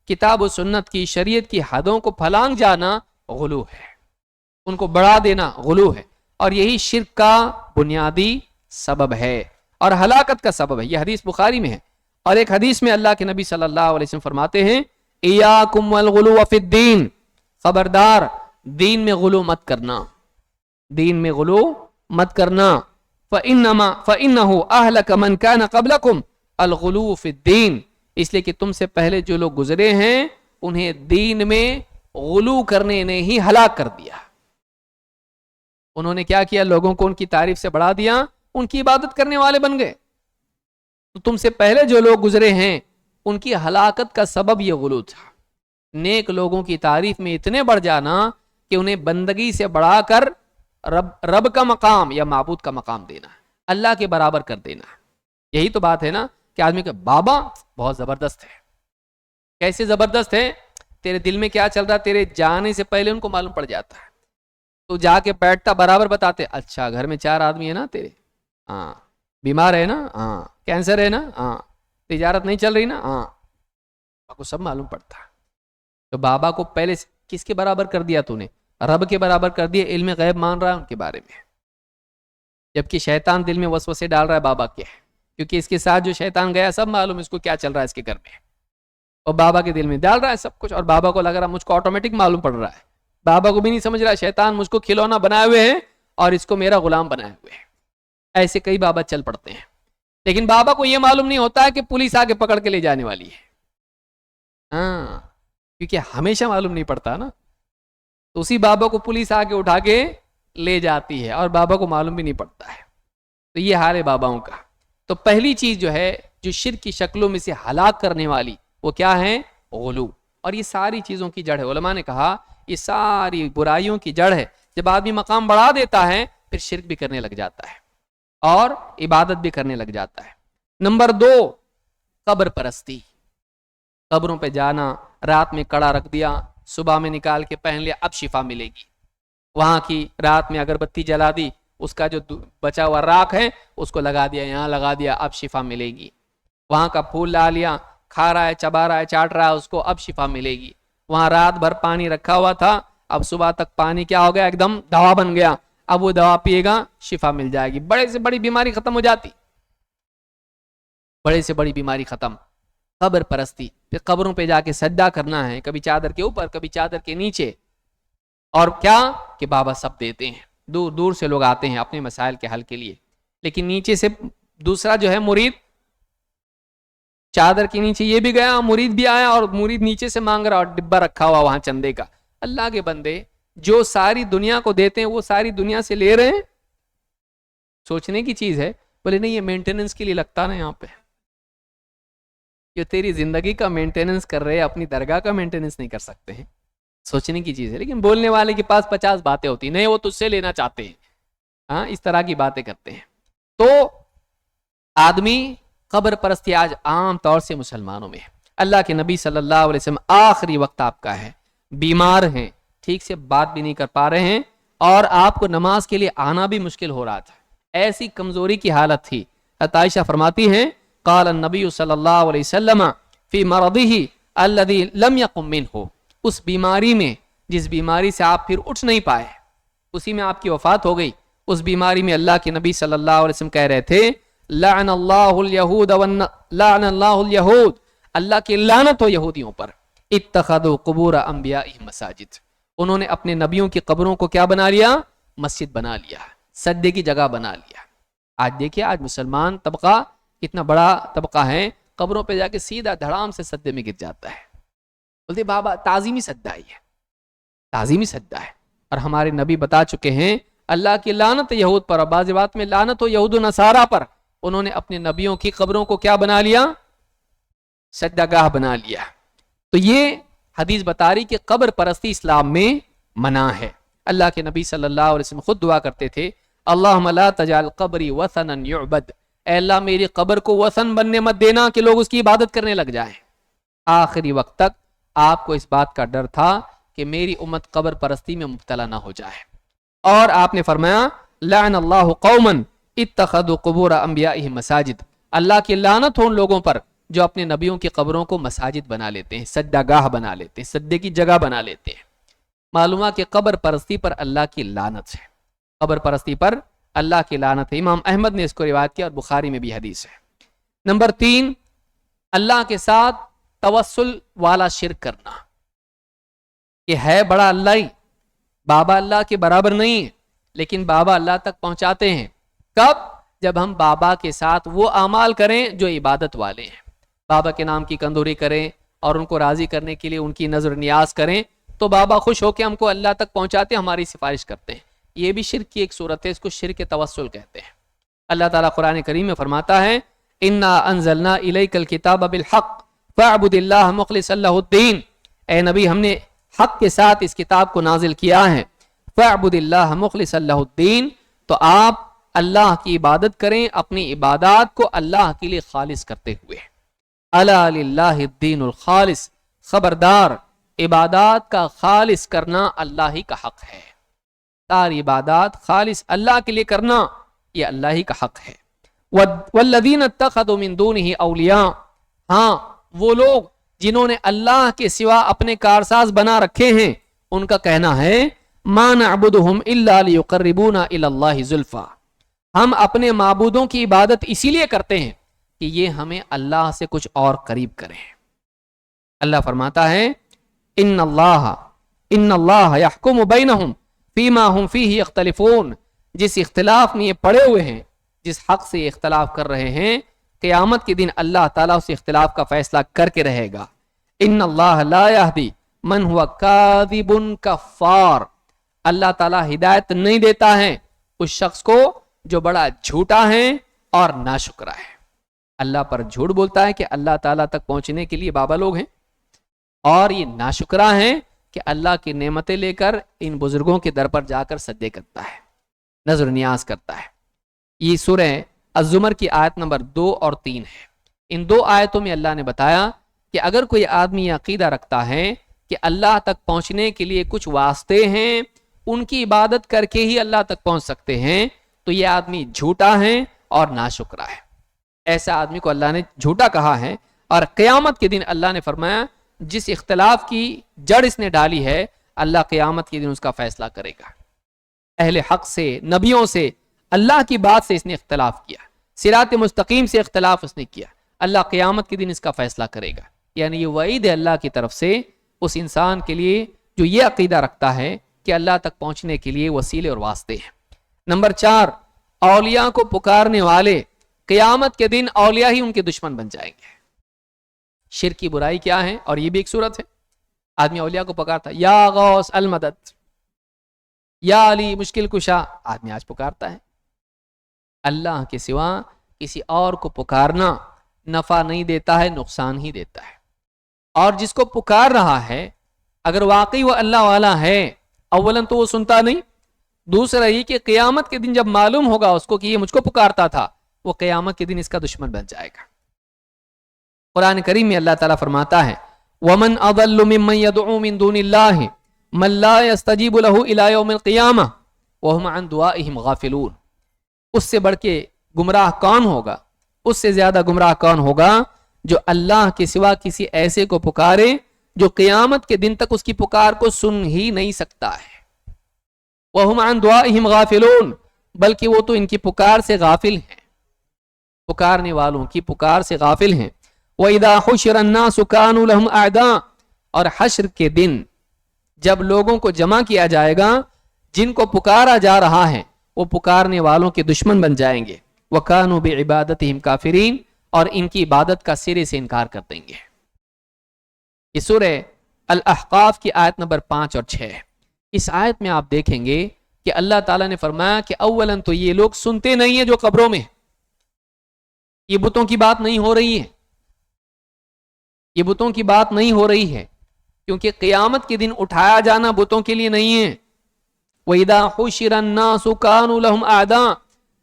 کتاب و سنت کی، شریعت کی حدوں کو پھلانگ جانا غلو ہے، ان کو بڑھا دینا غلو ہے، اور یہی شرک کا بنیادی سبب ہے اور ہلاکت کا سبب ہے۔ یہ حدیث بخاری میں ہے، اور ایک حدیث میں اللہ کے نبی صلی اللہ علیہ وسلم فرماتے ہیں ایاکم والغلو فی الدین، خبردار دین میں غلو مت کرنا، دین میں غلو مت کرنا۔ فَإِنَّهُ أَهْلَكَ مَنْ كَانَ قَبْلَكُمْ الغلو فی الدین، اس لیے کہ تم سے پہلے جو لوگ گزرے ہیں انہیں دین میں غلو کرنے نے ہی ہلاک کر دیا۔ انہوں نے کیا کیا؟ لوگوں کو ان کی تعریف سے بڑھا دیا، ان کی عبادت کرنے والے بن گئے۔ تو تم سے پہلے جو لوگ گزرے ہیں ان کی ہلاکت کا سبب یہ غلو تھا، نیک لوگوں کی تعریف میں اتنے بڑھ جانا کہ انہیں بندگی سے بڑھا کر رب کا مقام یا معبود کا مقام دینا، اللہ کے برابر کر دینا۔ یہی تو بات ہے نا کہ آدمی کا بابا بہت زبردست ہے۔ کیسے زبردست ہے؟ تیرے دل میں کیا چل رہا ہے تیرے جانے سے پہلے ان کو معلوم پڑ جاتا ہے۔ تو جا کے بیٹھتا برابر بتاتے، اچھا گھر میں 4 آدمی ہے نا تیرے، ہاں بیمار ہے نا، ہاں کینسر ہے نا، ہاں تجارت نہیں چل رہی نا، ہاں کو سب معلوم پڑتا۔ تو بابا کو پہلے کس کے برابر کر دیا تو نے؟ رب کے برابر کر دیا، علم غیب مان رہا ہے ان کے بارے میں، جبکہ شیطان دل میں وسوسے ڈال رہا ہے بابا کے، کیونکہ اس کے ساتھ جو شیطان گیا سب معلوم اس کو کیا چل رہا ہے اس کے گھر میں، اور بابا کے دل میں ڈال رہا ہے سب کچھ، اور بابا کو لگ رہا مجھ کو آٹومیٹک معلوم پڑ رہا ہے، بابا کو بھی نہیں سمجھ رہا شیطان مجھ کو کھلونا بنائے ہوئے ہیں اور اس کو میرا غلام بنائے ہوئے ہیں۔ ایسے کئی بابا چل پڑتے ہیں، لیکن بابا کو یہ معلوم نہیں ہوتا ہے کہ پولیس آگے پکڑ کے لے جانے والی ہے، ہاں کیونکہ ہمیشہ معلوم نہیں پڑتا نا، تو اسی بابا کو پولیس آگے اٹھا کے لے جاتی ہے اور بابا کو معلوم بھی نہیں پڑتا ہے۔ تو یہ حال ہے باباؤں کا۔ تو پہلی چیز جو ہے جو شرک کی شکلوں میں سے ہلاک کرنے والی وہ کیا ہے؟ غلو، اور یہ ساری چیزوں کی جڑ ہے۔ علماء نے کہا یہ ساری برائیوں کی جڑ ہے، جب آدمی مقام بڑھا دیتا ہے پھر شرک بھی کرنے لگ جاتا ہے اور عبادت بھی کرنے لگ جاتا ہے۔ نمبر 2، قبر پرستی، قبروں پہ جانا، رات میں کڑا رکھ دیا، صبح میں نکال کے پہن لیا، اب شفا ملے گی۔ وہاں کی رات میں اگربتی جلا دی، اس کا جو بچا ہوا راکھ ہے اس کو لگا دیا، یہاں لگا دیا، اب شفا ملے گی۔ وہاں کا پھول لا لیا، کھا رہا ہے، چبا رہا ہے، چاٹ رہا ہے اس کو، اب شفا ملے گی۔ وہاں رات بھر پانی رکھا ہوا تھا، اب صبح تک پانی کیا ہو گیا؟ ایک دم دوا بن گیا، اب وہ دوا پیے گا شفا مل جائے گی، بڑے سے بڑی بیماری ختم ہو جاتی، بڑے سے بڑی بیماری ختم۔ قبر پرستی، پھر قبروں پہ جا کے سجدہ کرنا ہے، کبھی چادر کے اوپر کبھی چادر کے نیچے، اور کیا کہ بابا سب دیتے ہیں، دور دور سے لوگ آتے ہیں اپنے مسائل کے حل کے لیے، لیکن نیچے سے دوسرا جو ہے مرید، چادر کے نیچے یہ بھی گیا، مرید بھی آیا اور مرید نیچے سے مانگ رہا اور ڈبہ رکھا ہوا وہاں چندے کا۔ اللہ کے بندے جو ساری دنیا کو دیتے ہیں وہ ساری دنیا سے لے رہے ہیں، سوچنے کی چیز ہے۔ بولے نہیں یہ مینٹیننس کے لیے لگتا نا، یہاں پہ جو تیری زندگی کا مینٹیننس کر رہے ہیں اپنی درگاہ کا مینٹیننس نہیں کر سکتے ہیں، سوچنے کی چیز ہے۔ لیکن بولنے والے کے پاس 50 باتیں ہوتی ہیں، نہیں وہ تجھ سے لینا چاہتے ہیں، ہاں اس طرح کی باتیں کرتے ہیں۔ تو آدمی قبر پرستی آج عام طور سے مسلمانوں میں ہے۔ اللہ کے نبی صلی اللہ علیہ وسلم آخری وقت آپ کا ہے، بیمار ہیں، ٹھیک سے بات بھی نہیں کر پا رہے ہیں، اور آپ کو نماز کے لیے آنا بھی مشکل ہو رہا تھا، ایسی کمزوری کی حالت تھی۔ عائشہ فرماتی ہیں قال النبی صلی اللہ علیہ وسلم فی مرضه الذي لم يقم منه، اس بیماری میں جس بیماری سے آپ پھر اٹھ نہیں پائے، اسی میں آپ کی وفات ہو گئی، اس بیماری میں اللہ کے نبی صلی اللہ علیہ وسلم کہہ رہے تھے لعن اللہ الیہود لعن اللہ الیہود، اللہ کی لعنت ہو یہودیوں پر، اتخذوا قبور انبیائہم مساجد، انہوں نے اپنے نبیوں کی قبروں کو کیا بنا لیا؟ مسجد بنا لیا، سجدے کی جگہ بنا لیا۔ آج دیکھیے، آج مسلمان طبقہ کتنا بڑا طبقہ ہے، قبروں پہ جا کے سیدھا دھڑام سے سجدے میں گر جاتا ہے، بولتے بابا تعظیمی سجدہ ہی ہے، تعظیمی سجدہ ہے۔ اور ہمارے نبی بتا چکے ہیں اللہ کی لعنت یہود پر، اور بعض بات میں لعنت ہو یہود و نصارہ پر، انہوں نے اپنے نبیوں کی قبروں کو کیا بنا لیا؟ سجدہ گاہ بنا لیا۔ تو یہ حدیث بتا رہی کہ قبر پرستی اسلام میں منع ہے۔ اللہ کے نبی صلی اللہ علیہ وسلم خود دعا کرتے تھے اللہم لا تجعل قبری وثنا یعبد، اے اللہ میری قبر کو وثن بننے مت دینا کہ لوگ اس کی عبادت کرنے لگ جائیں۔ آخری وقت تک آپ کو اس بات کا ڈر تھا کہ میری امت قبر پرستی میں مبتلا نہ ہو جائے، اور آپ نے فرمایا لعن اللہ قوما اتخذوا قبور انبیائہم مساجد، اللہ کی لعنت ہو ان لوگوں پر جو اپنے نبیوں کی قبروں کو مساجد بنا لیتے ہیں، سجدہ گاہ بنا لیتے ہیں، سجدے کی جگہ بنا لیتے ہیں۔ معلوم ہے کہ قبر پرستی پر اللہ کی لعنت ہے، قبر پرستی پر اللہ کی لعنت ہے۔ امام احمد نے اس کو روایت کیا اور بخاری میں بھی حدیث ہے۔ نمبر 3، اللہ کے ساتھ توسل والا شرک کرنا، کہ ہے بڑا اللہ ہی، بابا اللہ کے برابر نہیں ہے، لیکن بابا اللہ تک پہنچاتے ہیں۔ کب؟ جب ہم بابا کے ساتھ وہ اعمال کریں جو عبادت والے ہیں، بابا کے نام کی کندوری کریں اور ان کو راضی کرنے کے لیے ان کی نظر نیاز کریں، تو بابا خوش ہو کے ہم کو اللہ تک پہنچاتے، ہماری سفارش کرتے ہیں۔ یہ بھی شرک کی ایک صورت ہے، اس کو شرک توسل کہتے ہیں۔ اللہ تعالیٰ قرآن کریم میں فرماتا ہے انا انزلنا الیک الکتاب بالحق فاعبد اللہ مخلصا لہ الدین، اے نبی ہم نے حق کے ساتھ اس کتاب کو نازل کیا ہے، فاعبد اللہ مخلصا لہ الدین، تو آپ اللہ کی عبادت کریں، اپنی عبادات کو اللہ کے لیے خالص کرتے ہوئے۔ الا للہ الدین الخالص، خبردار عبادات کا خالص کرنا اللہ ہی کا حق ہے، ساری عبادات خالص اللہ کے لیے کرنا یہ اللہ ہی کا حق ہے۔ والذین اتخذوا من دونہ اولیاء، ہاں وہ لوگ جنہوں نے اللہ کے سوا اپنے کارساز بنا رکھے ہیں، ان کا کہنا ہے ما نعبدہم الا لیقربونا الی اللہ زلفی، ہم اپنے معبودوں کی عبادت اسی لیے کرتے ہیں کہ یہ ہمیں اللہ سے کچھ اور قریب کریں۔ اللہ فرماتا ہے ان اللہ یحکم بینہم فیما ہم فیہ یختلفون، جس اختلاف میں یہ پڑے ہوئے ہیں، جس حق سے یہ اختلاف کر رہے ہیں، قیامت کے دن اللہ تعالیٰ اس اختلاف کا فیصلہ کر کے رہے گا۔ ان اللہ لا یہدی من ہوا کاذب کفار، اللہ تعالیٰ ہدایت نہیں دیتا ہے اس شخص کو جو بڑا جھوٹا ہے اور ناشکرا ہے۔ اللہ پر جھوٹ بولتا ہے کہ اللہ تعالیٰ تک پہنچنے کے لیے بابا لوگ ہیں، اور یہ ناشکرا ہیں کہ اللہ کی نعمتیں لے کر ان بزرگوں کے در پر جا کر سجدے کرتا ہے، نظر نیاز کرتا ہے۔ یہ سورہ الزمر کی آیت نمبر 2 اور 3 ہے۔ ان 2 آیتوں میں اللہ نے بتایا کہ اگر کوئی آدمی یہ عقیدہ رکھتا ہے کہ اللہ تک پہنچنے کے لیے کچھ واسطے ہیں، ان کی عبادت کر کے ہی اللہ تک پہنچ سکتے ہیں، تو یہ آدمی جھوٹا ہے اور ناشکرا ہے۔ ایسا آدمی کو اللہ نے جھوٹا کہا ہے، اور قیامت کے دن اللہ نے فرمایا جس اختلاف کی جڑ اس نے ڈالی ہے، اللہ قیامت کے دن اس کا فیصلہ کرے گا۔ اہل حق سے، نبیوں سے، اللہ کی بات سے اس نے اختلاف کیا، صراط مستقیم سے اختلاف اس نے کیا، اللہ قیامت کے دن اس کا فیصلہ کرے گا۔ یعنی یہ وعید ہے اللہ کی طرف سے اس انسان کے لیے جو یہ عقیدہ رکھتا ہے کہ اللہ تک پہنچنے کے لیے وسیلے اور واسطے ہیں۔ نمبر 4، اولیاء کو پکارنے والے قیامت کے دن اولیاء ہی ان کے دشمن بن جائیں گے۔ شرک کی برائی کیا ہے؟ اور یہ بھی ایک صورت ہے، آدمی اولیاء کو پکارتا ہے، یا غوث المدد، یا علی مشکل کشا، آدمی آج پکارتا ہے۔ اللہ کے سوا کسی اور کو پکارنا نفع نہیں دیتا ہے، نقصان ہی دیتا ہے۔ اور جس کو پکار رہا ہے اگر واقعی وہ اللہ والا ہے، اولاً تو وہ سنتا نہیں، دوسرا یہ کہ قیامت کے دن جب معلوم ہوگا اس کو کہ یہ مجھ کو پکارتا تھا، وہ قیامت کے دن اس کا دشمن بن جائے گا۔ قرآن کریم میں اللہ تعالیٰ فرماتا ہے وَمَنْ أَضَلُّ مِمَّنْ يَدْعُو مِن دُونِ اللَّهِ مَنْ لَا يَسْتَجِيبُ لَهُ إِلَى يَوْمِ الْقِيَامَةِ وَهُمْ عَنْ دُعَائِهِمْ غَافِلُونَ، اس سے بڑھ کے گمراہ کون ہوگا، اس سے زیادہ گمراہ کون ہوگا جو اللہ کے سوا کسی ایسے کو پکارے جو قیامت کے دن تک اس کی پکار کو سن ہی نہیں سکتا ہے. وَهُمْ عَنْ دُعَائِهِمْ غَافِلُونَ, بلکہ وہ تو ان کی پکار سے غافل ہیں, پکارنے والوں کی پکار سے غافل ہیں. وَإِذَا حُشِرَ النَّاسُ كَانُوا لَهُمْ أَعْدَاءَ, اور حشر کے دن جب لوگوں کو جمع کیا جائے گا, جن کو پکارا جا رہا ہے وہ پکارنے والوں کے دشمن بن جائیں گے. وَكَانُوا بِعِبَادَتِهِمْ كَافِرِينَ, اور ان کی عبادت کا سرے سے انکار کر دیں گے. یہ سورہ الاحقاف کی آیت نمبر 5 اور 6 ہے. اس آیت میں آپ دیکھیں گے کہ اللہ تعالیٰ نے فرمایا کہ اولاً تو یہ لوگ سنتے نہیں ہیں جو قبروں میں, یہ بتوں کی بات نہیں ہو رہی ہے, یہ بتوں کی بات نہیں ہو رہی ہے, کیونکہ قیامت کے دن اٹھایا جانا بتوں کے لیے نہیں ہے. وَإِذَا حُشِرَ النَّاسُ كَانُوا لَهُمْ أَعْدَاءَ,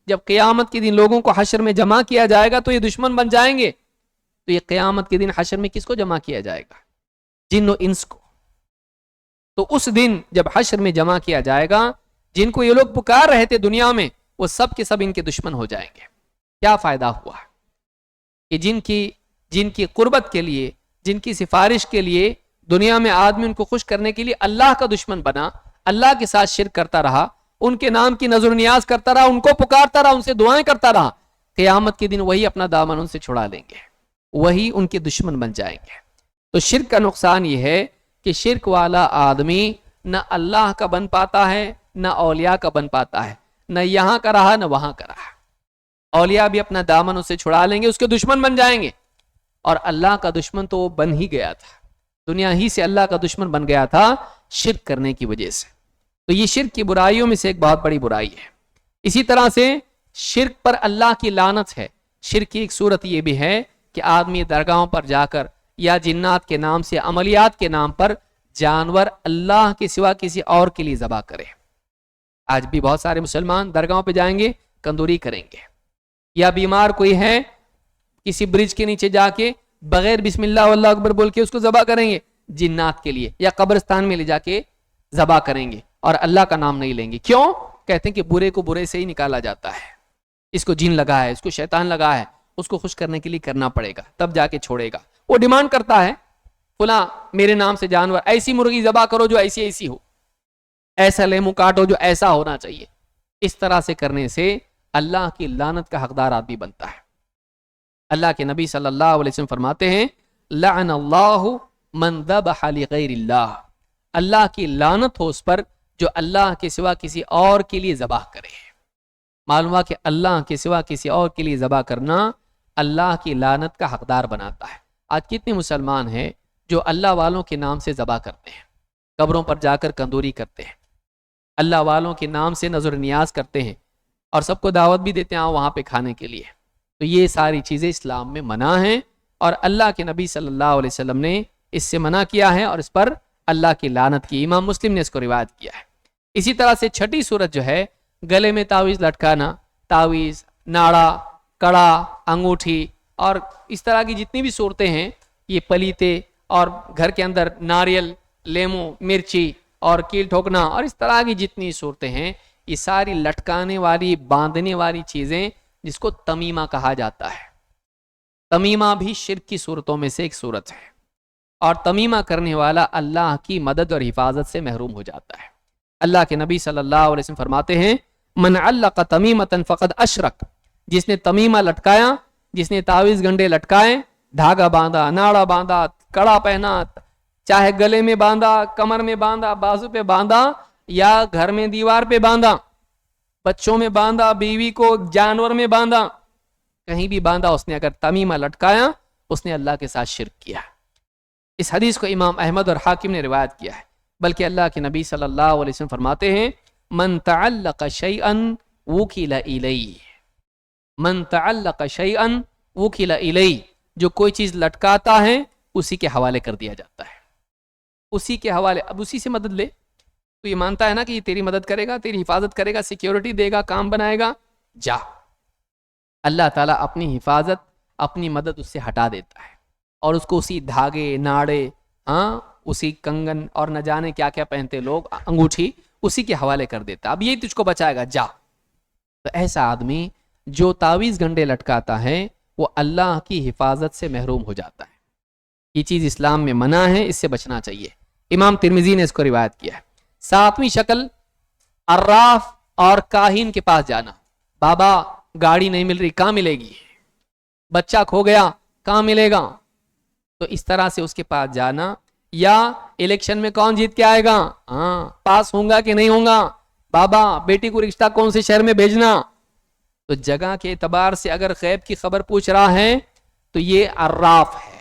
جب قیامت کے دن لوگوں کو حشر میں جمع کیا جائے گا تو یہ دشمن بن جائیں گے. تو یہ قیامت کے دن حشر میں کس کو جمع کیا جائے گا؟ جن و انس کو. تو اس دن جب حشر میں جمع کیا جائے گا, جن کو یہ لوگ پکار رہے تھے دنیا میں, وہ سب کے سب ان کے دشمن ہو جائیں گے. کیا فائدہ ہوا کہ جن کی قربت کے لیے, جن کی سفارش کے لیے دنیا میں آدمی ان کو خوش کرنے کے لیے اللہ کا دشمن بنا, اللہ کے ساتھ شرک کرتا رہا, ان کے نام کی نظر و نیاز کرتا رہا, ان کو پکارتا رہا, ان سے دعائیں کرتا رہا, قیامت کے دن وہی اپنا دامن ان سے چھڑا لیں گے, وہی ان کے دشمن بن جائیں گے. تو شرک کا نقصان یہ ہے کہ شرک والا آدمی نہ اللہ کا بن پاتا ہے, نہ اولیاء کا بن پاتا ہے, نہ یہاں کا رہا نہ وہاں کا رہا. اولیاء بھی اپنا دامن اسے چھڑا لیں گے, اس کے دشمن بن جائیں گے, اور اللہ کا دشمن تو وہ بن ہی گیا تھا, دنیا ہی سے اللہ کا دشمن بن گیا تھا شرک کرنے کی وجہ سے. تو یہ شرک کی برائیوں میں سے ایک بہت بڑی برائی ہے. اسی طرح سے شرک پر اللہ کی لعنت ہے. شرک کی ایک صورت یہ بھی ہے کہ آدمی درگاہوں پر جا کر یا جنات کے نام سے, عملیات کے نام پر جانور اللہ کے سوا کسی اور کے لیے ذبح کرے. آج بھی بہت سارے مسلمان درگاہوں پہ جائیں گے, کندوری کریں گے, یا بیمار کوئی ہے کسی برج کے نیچے جا کے بغیر بسم اللہ واللہ اکبر بول کے اس کو ذبح کریں گے جنات کے لیے, یا قبرستان میں لے جا کے ذبح کریں گے اور اللہ کا نام نہیں لیں گے. کیوں؟ کہتے ہیں کہ برے کو برے سے ہی نکالا جاتا ہے, اس کو جن لگا ہے, اس کو شیطان لگا ہے, اس کو خوش کرنے کے لیے کرنا پڑے گا تب جا کے چھوڑے گا. وہ ڈیمانڈ کرتا ہے فلاں میرے نام سے جانور, ایسی مرغی ذبح کرو جو ایسی ایسی ہو, ایسا لیمو کاٹو جو ایسا ہونا چاہیے. اس طرح سے کرنے سے اللہ کی لعنت کا حقدار آدمی بنتا ہے. اللہ کے نبی صلی اللہ علیہ وسلم فرماتے ہیں لعن اللہ من ذبح لغیر اللہ, اللہ کی لعنت ہو اس پر جو اللہ کے سوا کسی اور کے لیے ذبح کرے. معلوم ہوا کہ اللہ کے سوا کسی اور کے لیے ذبح کرنا اللہ کی لعنت کا حقدار بناتا ہے. آج کتنے مسلمان ہیں جو اللہ والوں کے نام سے ذبح کرتے ہیں, قبروں پر جا کر کندوری کرتے ہیں, اللہ والوں کے نام سے نظر نیاز کرتے ہیں, اور سب کو دعوت بھی دیتے ہیں آؤ وہاں پہ کھانے کے لیے. تو یہ ساری چیزیں اسلام میں منع ہیں, اور اللہ کے نبی صلی اللہ علیہ وسلم نے اس سے منع کیا ہے, اور اس پر اللہ کی لعنت کی. امام مسلم نے اس کو روایت کیا ہے. اسی طرح سے چھٹی صورت جو ہے گلے میں تعویذ لٹکانا, تعویذ, ناڑا, کڑا, انگوٹھی, اور اس طرح کی جتنی بھی صورتیں ہیں, یہ پلیتے, اور گھر کے اندر ناریل, لیمو, مرچی اور کیل ٹھوکنا, اور اس طرح کی جتنی صورتیں ہیں, یہ ساری لٹکانے والی, باندھنے والی چیزیں جس کو تمیمہ کہا جاتا ہے. تمیمہ بھی شرک کی صورتوں میں سے ایک صورت ہے, اور تمیمہ کرنے والا اللہ کی مدد اور حفاظت سے محروم ہو جاتا ہے. اللہ کے نبی صلی اللہ علیہ وسلم فرماتے ہیں من علق تمیمۃ فقد اشرک, جس نے تمیمہ لٹکایا, جس نے تعویذ گنڈے لٹکائے, دھاگا باندھا, ناڑا باندھا, کڑا پہنا, چاہے گلے میں باندھا, کمر میں باندھا, بازو پہ باندھا, یا گھر میں دیوار پہ باندھا, بچوں میں باندھا, بیوی کو جانور میں باندھا, کہیں بھی باندھا, اس نے اگر تمیمہ لٹکایا اس نے اللہ کے ساتھ شرک کیا. اس حدیث کو امام احمد اور حاکم نے روایت کیا ہے. بلکہ اللہ کے نبی صلی اللہ علیہ وسلم فرماتے ہیں من تعلق شیئا وکل الیہ, من تعلق شیئا وکل الیہ, جو کوئی چیز لٹکاتا ہے اسی کے حوالے کر دیا جاتا ہے, اسی کے حوالے. اب اسی سے مدد لے, تو یہ مانتا ہے نا کہ یہ تیری مدد کرے گا, تیری حفاظت کرے گا, سیکیورٹی دے گا, کام بنائے گا, جا. اللہ تعالیٰ اپنی حفاظت, اپنی مدد اس سے ہٹا دیتا ہے, اور اس کو اسی دھاگے, ناڑے, اسی کنگن, اور نہ جانے کیا کیا پہنتے لوگ, انگوٹھی, اسی کے حوالے کر دیتا. اب یہی تجھ کو بچائے گا, جا. تو ایسا آدمی جو تعویذ گنڈے لٹکاتا ہے وہ اللہ کی حفاظت سے محروم ہو جاتا ہے. یہ چیز اسلام میں منع ہے، اس سے بچنا چاہیے. امام ترمذی نے اس کو روایت کیا ہے. 7ویں شکل عراف اور کاہن کے پاس جانا. بابا گاڑی نہیں مل رہی، کہاں ملے گی؟ بچہ کھو گیا، کہاں ملے گا؟ تو اس طرح سے اس کے پاس جانا. یا الیکشن میں کون جیت کے آئے گا، ہاں پاس ہوں گا کہ نہیں ہوں گا، بابا بیٹی کو رشتہ کون سے شہر میں بھیجنا. تو جگہ کے اعتبار سے اگر غیب کی خبر پوچھ رہا ہے تو یہ عراف ہے.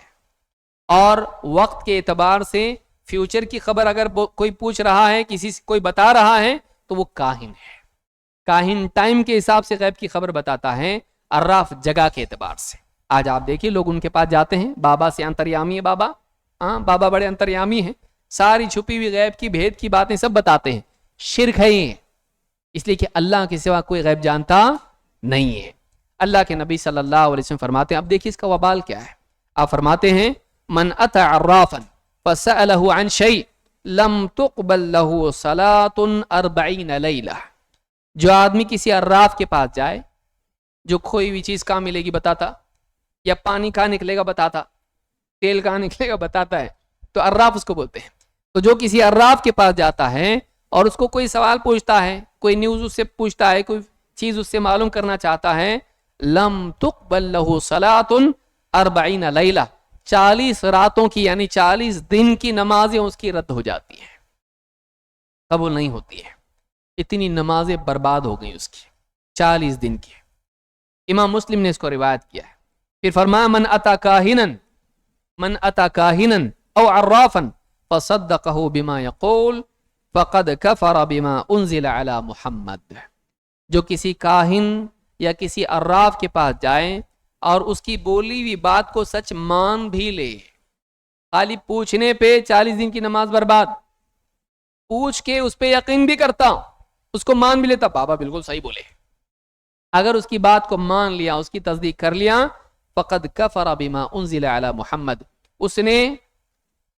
اور وقت کے اعتبار سے فیوچر کی خبر اگر کوئی پوچھ رہا ہے، کسی سے کوئی بتا رہا ہے، تو وہ کاہن ہے. کاہن ٹائم کے حساب سے غیب کی خبر بتاتا ہے، عراف جگہ کے اعتبار سے. آج آپ دیکھیے لوگ ان کے پاس جاتے ہیں، بابا سے انتریامی ہے، بابا ہاں بابا بڑے انتریامی ہیں، ساری چھپی ہوئی غیب کی بھید کی باتیں سب بتاتے ہیں. شرک ہے یہ، اس لیے کہ اللہ کے سوا کوئی غیب جانتا نہیں ہے. اللہ کے نبی صلی اللہ علیہ وسلم فرماتے ہیں، اب دیکھیے اس کا وبال کیا ہے. آپ فرماتے ہیں من اتى عرافا فسأله عن شيء لم تقبل له صلاة 40 ليلة. جو آدمی کسی عراف کے پاس جائے، جو کھوئی ہوئی چیز کہاں ملے گی بتاتا، یا پانی کہاں نکلے گا بتاتا، تیل کہاں نکلے گا بتاتا ہے، تو عراف اس کو بولتے ہیں. تو جو کسی عراف کے پاس جاتا ہے اور اس کو کوئی سوال پوچھتا ہے، کوئی نیوز اس سے پوچھتا ہے، کوئی چیز اس سے معلوم کرنا چاہتا ہے، لم تقبل له صلاة 40 لیلہ، 40 راتوں کی یعنی 40 دن کی نمازیں اس کی رد ہو جاتی ہیں، قبول نہیں ہوتی ہے. اتنی نمازیں برباد ہو گئی اس کی 40 دن کی. امام مسلم نے اس کو روایت کیا ہے. پھر فرمایا من اتا کاہنا او عرافا فصدقه بما يقول فقد كفر بما انزل على محمد. جو کسی کاہن یا کسی عراف کے پاس جائے اور اس کی بولی ہوئی بات کو سچ مان بھی لے، خالی پوچھنے پہ 40 دن کی نماز برباد، پوچھ کے اس پہ یقین بھی کرتا، اس کو مان بھی لیتا، بابا بالکل صحیح بولے، اگر اس کی بات کو مان لیا، اس کی تصدیق کر لیا، فقد کفر بما انزل علی محمد، اس نے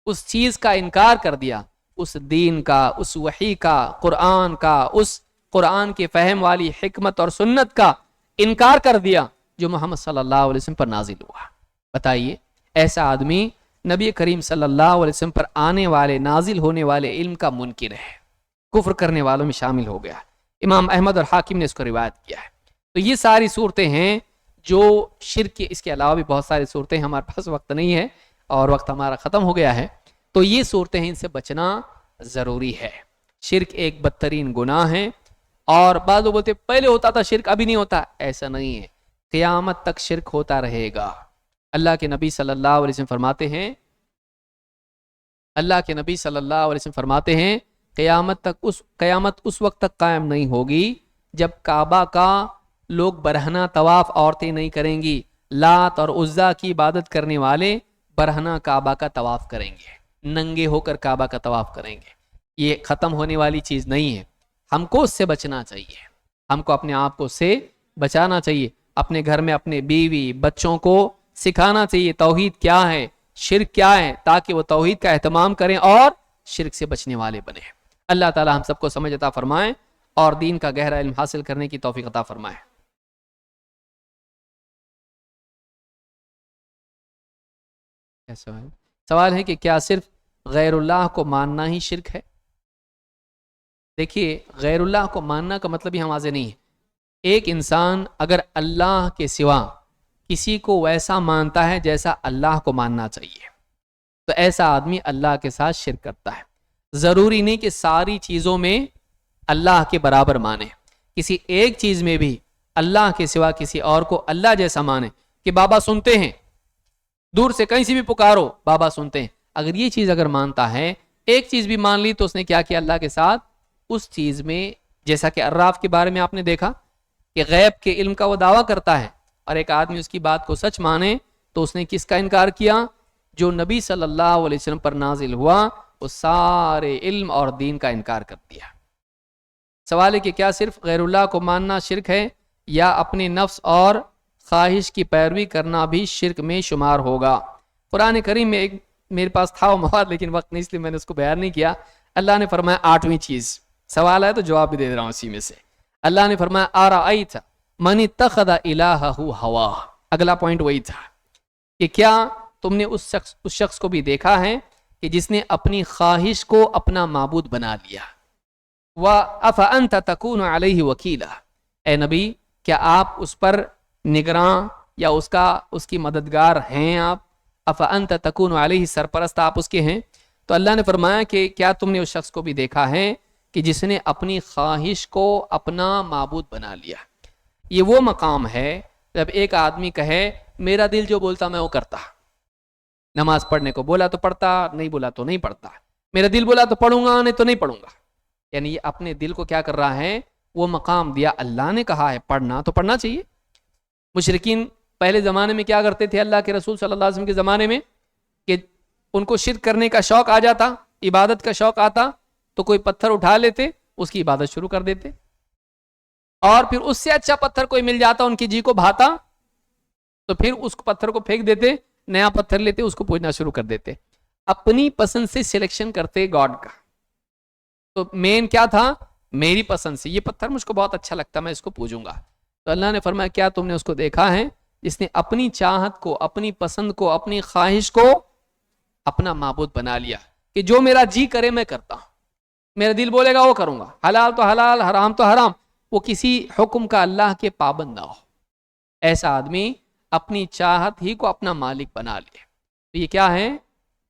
اس چیز کا انکار کر دیا، اس دین کا، اس وحی کا، قرآن کا، اس قرآن کے فہم والی حکمت اور سنت کا انکار کر دیا جو محمد صلی اللہ علیہ وسلم پر نازل ہوا. بتائیے ایسا آدمی نبی کریم صلی اللہ علیہ وسلم پر آنے والے نازل ہونے والے علم کا منکر ہے، کفر کرنے والوں میں شامل ہو گیا. امام احمد اور حاکم نے اس کو روایت کیا ہے. تو یہ ساری صورتیں ہیں جو شرک کے، اس کے علاوہ بھی بہت ساری صورتیں، ہمارے پاس وقت نہیں ہے اور وقت ہمارا ختم ہو گیا ہے. تو یہ صورتیں ہیں، ان سے بچنا ضروری ہے. شرک ایک بدترین گناہ ہے، اور بعض لوگ بولتے پہلے ہوتا تھا شرک ابھی نہیں ہوتا، ایسا نہیں ہے، قیامت تک شرک ہوتا رہے گا. اللہ کے نبی صلی اللہ علیہ وسلم فرماتے ہیں، اللہ کے نبی صلی اللہ علیہ وسلم فرماتے ہیں قیامت اس وقت تک قائم نہیں ہوگی جب کعبہ کا لوگ برہنہ طواف عورتیں نہیں کریں گی. لات اور عزا کی عبادت کرنے والے برہنہ کعبہ کا طواف کریں گے، ننگے ہو کر کعبہ کا طواف کریں گے. یہ ختم ہونے والی چیز نہیں ہے، ہم کو اس سے بچنا چاہیے، ہم کو اپنے آپ کو اس سے بچانا چاہیے. اپنے گھر میں اپنے بیوی بچوں کو سکھانا چاہیے توحید کیا ہے، شرک کیا ہے، تاکہ وہ توحید کا اہتمام کریں اور شرک سے بچنے والے بنیں. اللہ تعالی ہم سب کو سمجھ عطا فرمائے اور دین کا گہرا علم حاصل کرنے کی توفیق عطا فرمائے. سوال ہے کہ کیا صرف غیر اللہ کو ماننا ہی شرک ہے؟ دیکھیے غیر اللہ کو ماننا کا مطلب یہ واضح نہیں ہے. ایک انسان اگر اللہ کے سوا کسی کو ویسا مانتا ہے جیسا اللہ کو ماننا چاہیے تو ایسا آدمی اللہ کے ساتھ شرک کرتا ہے. ضروری نہیں کہ ساری چیزوں میں اللہ کے برابر مانے، کسی ایک چیز میں بھی اللہ کے سوا کسی اور کو اللہ جیسا مانے، کہ بابا سنتے ہیں، دور سے کہیں سے بھی پکارو بابا سنتے ہیں. اگر یہ چیز اگر مانتا ہے، ایک چیز بھی مان لی، تو اس نے کیا کیا اللہ کے ساتھ اس چیز میں. جیسا کہ عراف کے بارے میں آپ نے دیکھا کہ غیب کے علم کا وہ دعویٰ کرتا ہے، اور ایک آدمی اس کی بات کو سچ مانے تو اس نے کس کا انکار کیا؟ جو نبی صلی اللہ علیہ وسلم پر نازل ہوا وہ سارے علم اور دین کا انکار کر دیا. سوال ہے کہ کیا صرف غیر اللہ کو ماننا شرک ہے یا اپنے نفس اور خواہش کی پیروی کرنا بھی شرک میں شمار ہوگا؟ قرآن کریم میں ایک میرے پاس تھا وہ مواد، لیکن وقت نہیں، اس لیے میں نے اس کو بیان نہیں کیا. اللہ نے فرمایا 8ویں چیز، سوال ہے تو جواب بھی دے رہا ہوں اسی میں سے. اللہ نے فرمایا آرأیت من اتخذ الہہ ہوا. اگلا پوائنٹ وہی تھا کہ کیا تم نے اس شخص کو بھی دیکھا ہے کہ جس نے اپنی خواہش کو اپنا معبود بنا لیا. وَأَفَأَنْتَ تَكُونُ عَلَيْهِ وَكِيلًا, اے نبی کیا آپ اس پر نگراں یا اس کی مددگار ہیں آپ؟ افانت تکون علیہ, سرپرست آپ اس کے ہیں؟ تو اللہ نے فرمایا کہ کیا تم نے اس شخص کو بھی دیکھا ہے کہ جس نے اپنی خواہش کو اپنا معبود بنا لیا. یہ وہ مقام ہے جب ایک آدمی کہے میرا دل جو بولتا میں وہ کرتا, نماز پڑھنے کو بولا تو پڑھتا, نہیں بولا تو نہیں پڑھتا, میرا دل بولا تو پڑھوں گا نہیں تو نہیں پڑھوں گا. یعنی یہ اپنے دل کو کیا کر رہا ہے, وہ مقام دیا. اللہ نے کہا ہے پڑھنا تو پڑھنا چاہیے. مشرکین پہلے زمانے میں کیا کرتے تھے, اللہ کے رسول صلی اللہ علیہ وسلم کے زمانے میں, کہ ان کو شرک کرنے کا شوق آ جاتا, عبادت کا شوق آتا, تو کوئی پتھر اٹھا لیتے, اس کی عبادت شروع کر دیتے, اور پھر اس سے اچھا پتھر کوئی مل جاتا, ان کی جی کو بھاتا, تو پھر اس پتھر کو پھینک دیتے, نیا پتھر لیتے, اس کو پوجنا شروع کر دیتے. اپنی پسند سے سلیکشن کرتے گاڈ کا. تو مین کیا تھا, میری پسند سے یہ پتھر مجھ کو بہت اچھا لگتا, میں اس کو پوجوں گا. تو اللہ نے فرمایا کیا تم نے اس کو دیکھا ہے جس نے اپنی چاہت کو, اپنی پسند کو, اپنی خواہش کو اپنا معبود بنا لیا, کہ جو میرا جی کرے میں کرتا ہوں, میرا دل بولے گا وہ کروں گا, حلال تو حلال, حرام تو حرام, وہ کسی حکم کا اللہ کے پابند نہ ہو. ایسا آدمی اپنی چاہت ہی کو اپنا مالک بنا لے. تو یہ کیا ہے,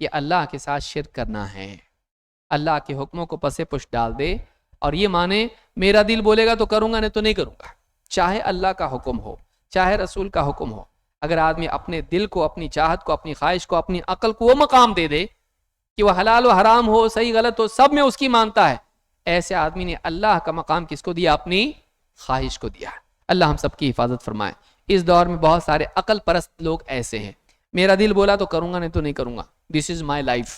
یہ اللہ کے ساتھ شرک کرنا ہے. اللہ کے حکموں کو پس پش ڈال دے اور یہ مانے میرا دل بولے گا تو کروں گا نہیں تو نہیں کروں گا, چاہے اللہ کا حکم ہو چاہے رسول کا حکم ہو. اگر آدمی اپنے دل کو, اپنی چاہت کو, اپنی خواہش کو, اپنی عقل کو وہ مقام دے دے کہ وہ حلال و حرام ہو, صحیح غلط ہو, سب میں اس کی مانتا ہے, ایسے آدمی نے اللہ کا مقام کس کو دیا, اپنی خواہش کو دیا. اللہ ہم سب کی حفاظت فرمائے. اس دور میں بہت سارے عقل پرست لوگ ایسے ہیں, میرا دل بولا تو کروں گا نہیں تو نہیں کروں گا, دس از مائی لائف.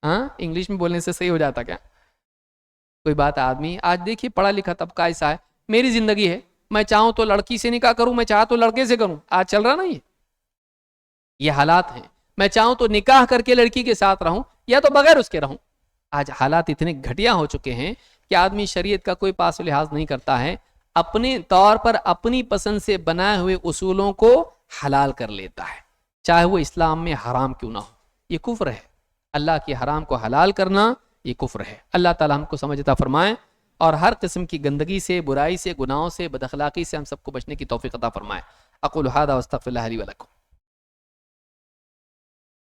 ہاں, انگلش میں بولنے سے صحیح ہو جاتا کیا؟ کوئی بات آدمی آج دیکھیے پڑھا لکھا طبقہ ایسا ہے, میری زندگی ہے, میں چاہوں تو لڑکی سے نکاح کروں, میں چاہوں تو لڑکے سے کروں. آج چل رہا نا یہ حالات ہیں. میں چاہوں تو نکاح کر کے لڑکی کے ساتھ رہوں یا تو بغیر اس کے رہوں. آج حالات اتنے گھٹیا ہو چکے ہیں کہ آدمی شریعت کا کوئی پاس و لحاظ نہیں کرتا ہے, اپنے طور پر اپنی پسند سے بنائے ہوئے اصولوں کو حلال کر لیتا ہے, چاہے وہ اسلام میں حرام کیوں نہ ہو. یہ کفر ہے. اللہ کے حرام کو حلال کرنا یہ کفر ہے. اللہ تعالیٰ ہم کو سمجھ عطا فرمائے اور ہر قسم کی گندگی سے, برائی سے, گناہوں سے, بد اخلاقی سے ہم سب کو بچنے کی توفیق عطا فرمائے. اقول ھذا واستغفر اللہ لی ولکم.